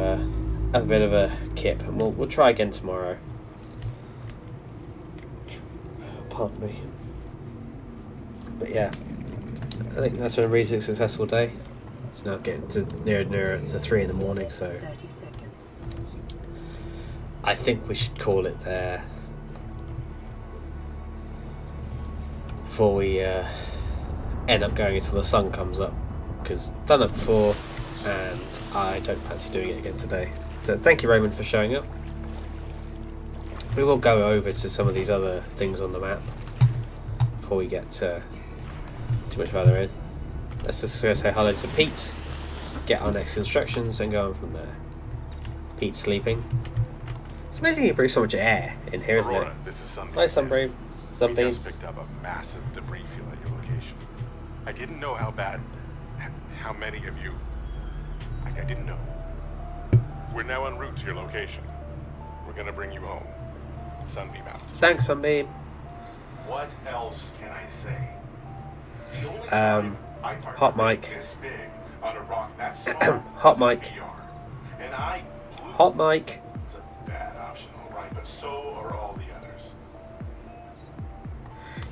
have a bit of a kip, and we'll try again tomorrow. Pardon me. But yeah, I think that's been a reasonably successful day. It's now getting to nearer to 3 in the morning, so 30 seconds. I think we should call it there before we end up going until the sun comes up, because I've done it before and I don't fancy doing it again today. So thank you, Raymond, for showing up. We will go over to some of these other things on the map before we get too much further in. Let's just go say hello to Pete, get our next instructions, and go on from there. Pete's sleeping. It's amazing you breathe so much air in here, isn't it? Aurora, this is Sunbeam. Hi, Sunbeam. We Sunbeam. just picked up a massive debris field at your location. I didn't know how many of you. I didn't know. We're now en route to your location. We're gonna bring you home. Sunbeam out. Thanks, Sunbeam. What else can I say? The only Um, time I hot mic. this big on a rock that small Hot was in mic. VR. And I blew. Hot mic. It's a bad option, all right, but so are all the others.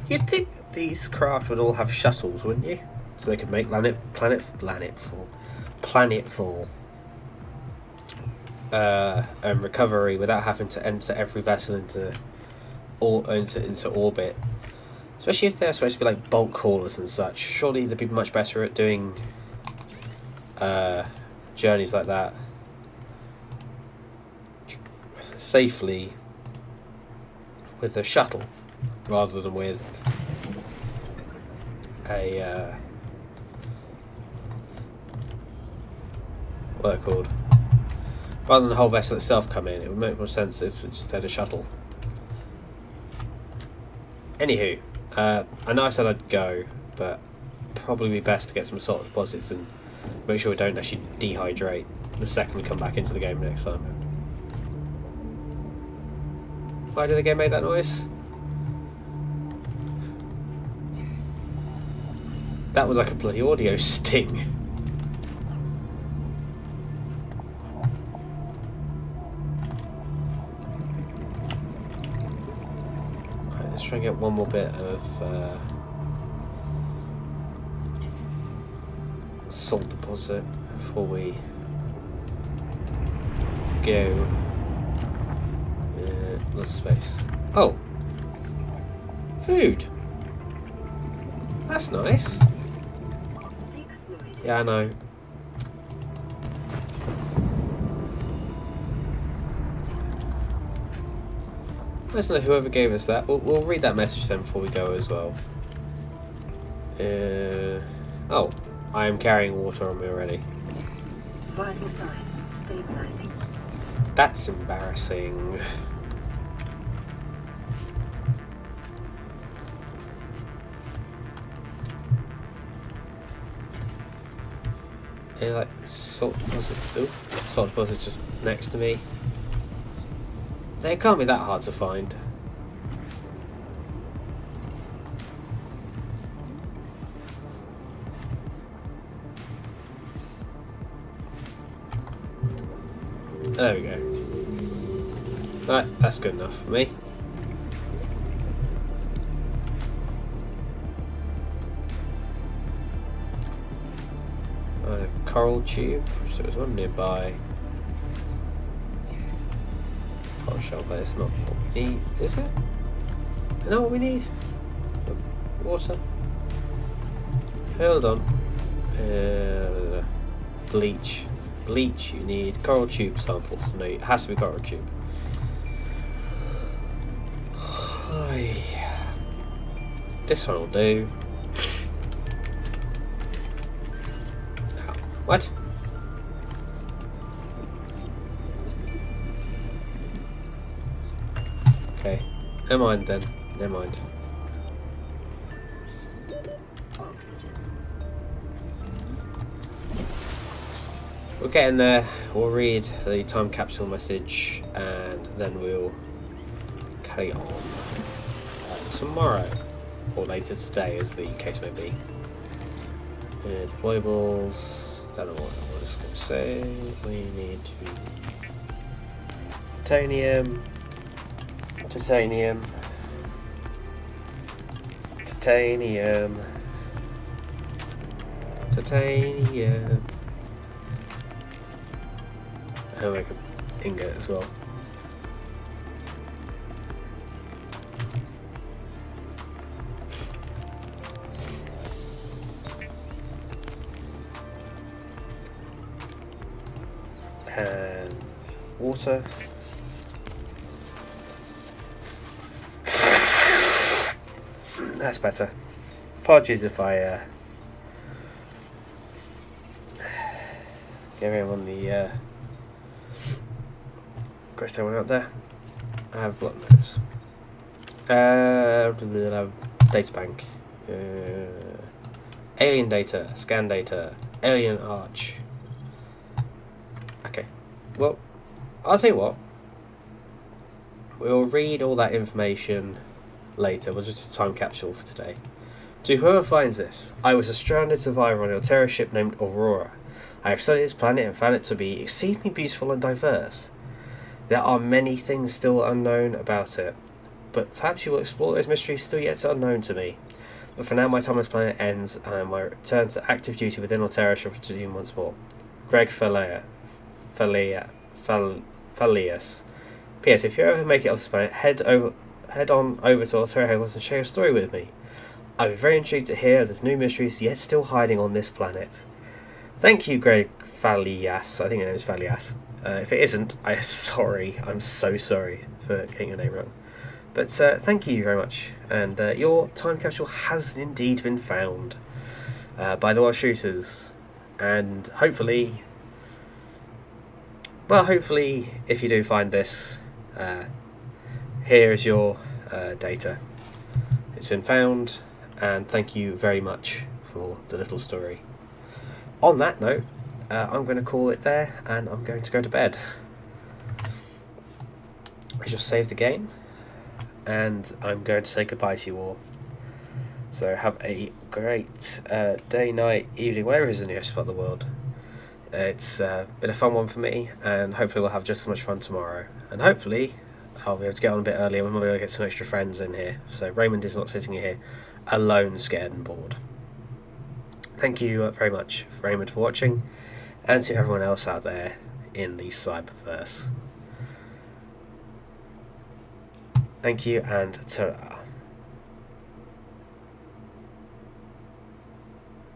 You'd think that these craft would all have shuttles, wouldn't you? So they could make planetfall and recovery without having to enter every vessel into orbit. Especially if they're supposed to be like bulk haulers and such. Surely they'd be much better at doing journeys like that safely with a shuttle rather than with a what are they called? Rather than the whole vessel itself come in, it would make more sense if it just had a shuttle. Anywho, I know I said I'd go, but probably be best to get some salt deposits and make sure we don't actually dehydrate the second we come back into the game next time. Why did the game make that noise? That was like a bloody audio sting. Let's try and get one more bit of salt deposit before we go. Less space. Oh! Food! That's nice. Seek fluid. Yeah, I know. Let's know whoever gave us that. We'll read that message then before we go as well. Oh, I am carrying water on me already. Vital signs stabilizing. That's embarrassing. Like salt deposit. Ooh, salt deposit just next to me. They can't be that hard to find. There we go. Right, that's good enough for me. A coral tube, so there's one nearby. Coral shell, but it's not what we need, is it? Is that what we need? Water? Hold on. Bleach. Bleach, you need coral tube samples. No, it has to be coral tube. This one will do. Ow. What? Okay. Never mind then. Never mind. We're getting there. We'll read the time capsule message and then we'll carry on tomorrow or later today, as the case may be. Deployables. Don't know what I was going to say. We need titanium. Titanium. Titanium. Titanium. I'll make an ingot as well. And water. That's better. Apologies if I give everyone the Chris, anyone out there? I have blood nose. Data bank. Alien data. Scan data. Alien arch. Okay. Well, I'll tell you what. We'll read all that information later. We'll just a time capsule for today. To whoever finds this, I was a stranded survivor on a terror ship named Aurora. I have studied this planet and found it to be exceedingly beautiful and diverse. There are many things still unknown about it, but perhaps you will explore those mysteries still yet unknown to me. But for now, my time on this planet ends, and my return to active duty within Alterra shall resume once more. Greg Falius. P.S. If you ever make it off this planet, head on over to Alterra headquarters and share your story with me. I'd be very intrigued to hear there's new mysteries yet still hiding on this planet. Thank you, Greg Falias. I think your name is Falias. If it isn't, I'm sorry. I'm so sorry for getting your name wrong. But thank you very much. And your time capsule has indeed been found by the Thewelshshooters. And hopefully, if you do find this, here is your data. It's been found, and thank you very much for the little story. On that note, I'm going to call it there, and I'm going to go to bed. I just saved the game, and I'm going to say goodbye to you all. So have a great day, night, evening, wherever it is in the spot of the world. It's been a fun one for me, and hopefully we'll have just as much fun tomorrow. And hopefully I'll be able to get on a bit earlier, and we'll be able to get some extra friends in here. So Raymond is not sitting here alone, scared and bored. Thank you very much, Raymond, for watching, and to everyone else out there in the cyberverse. Thank you, and ta-ra.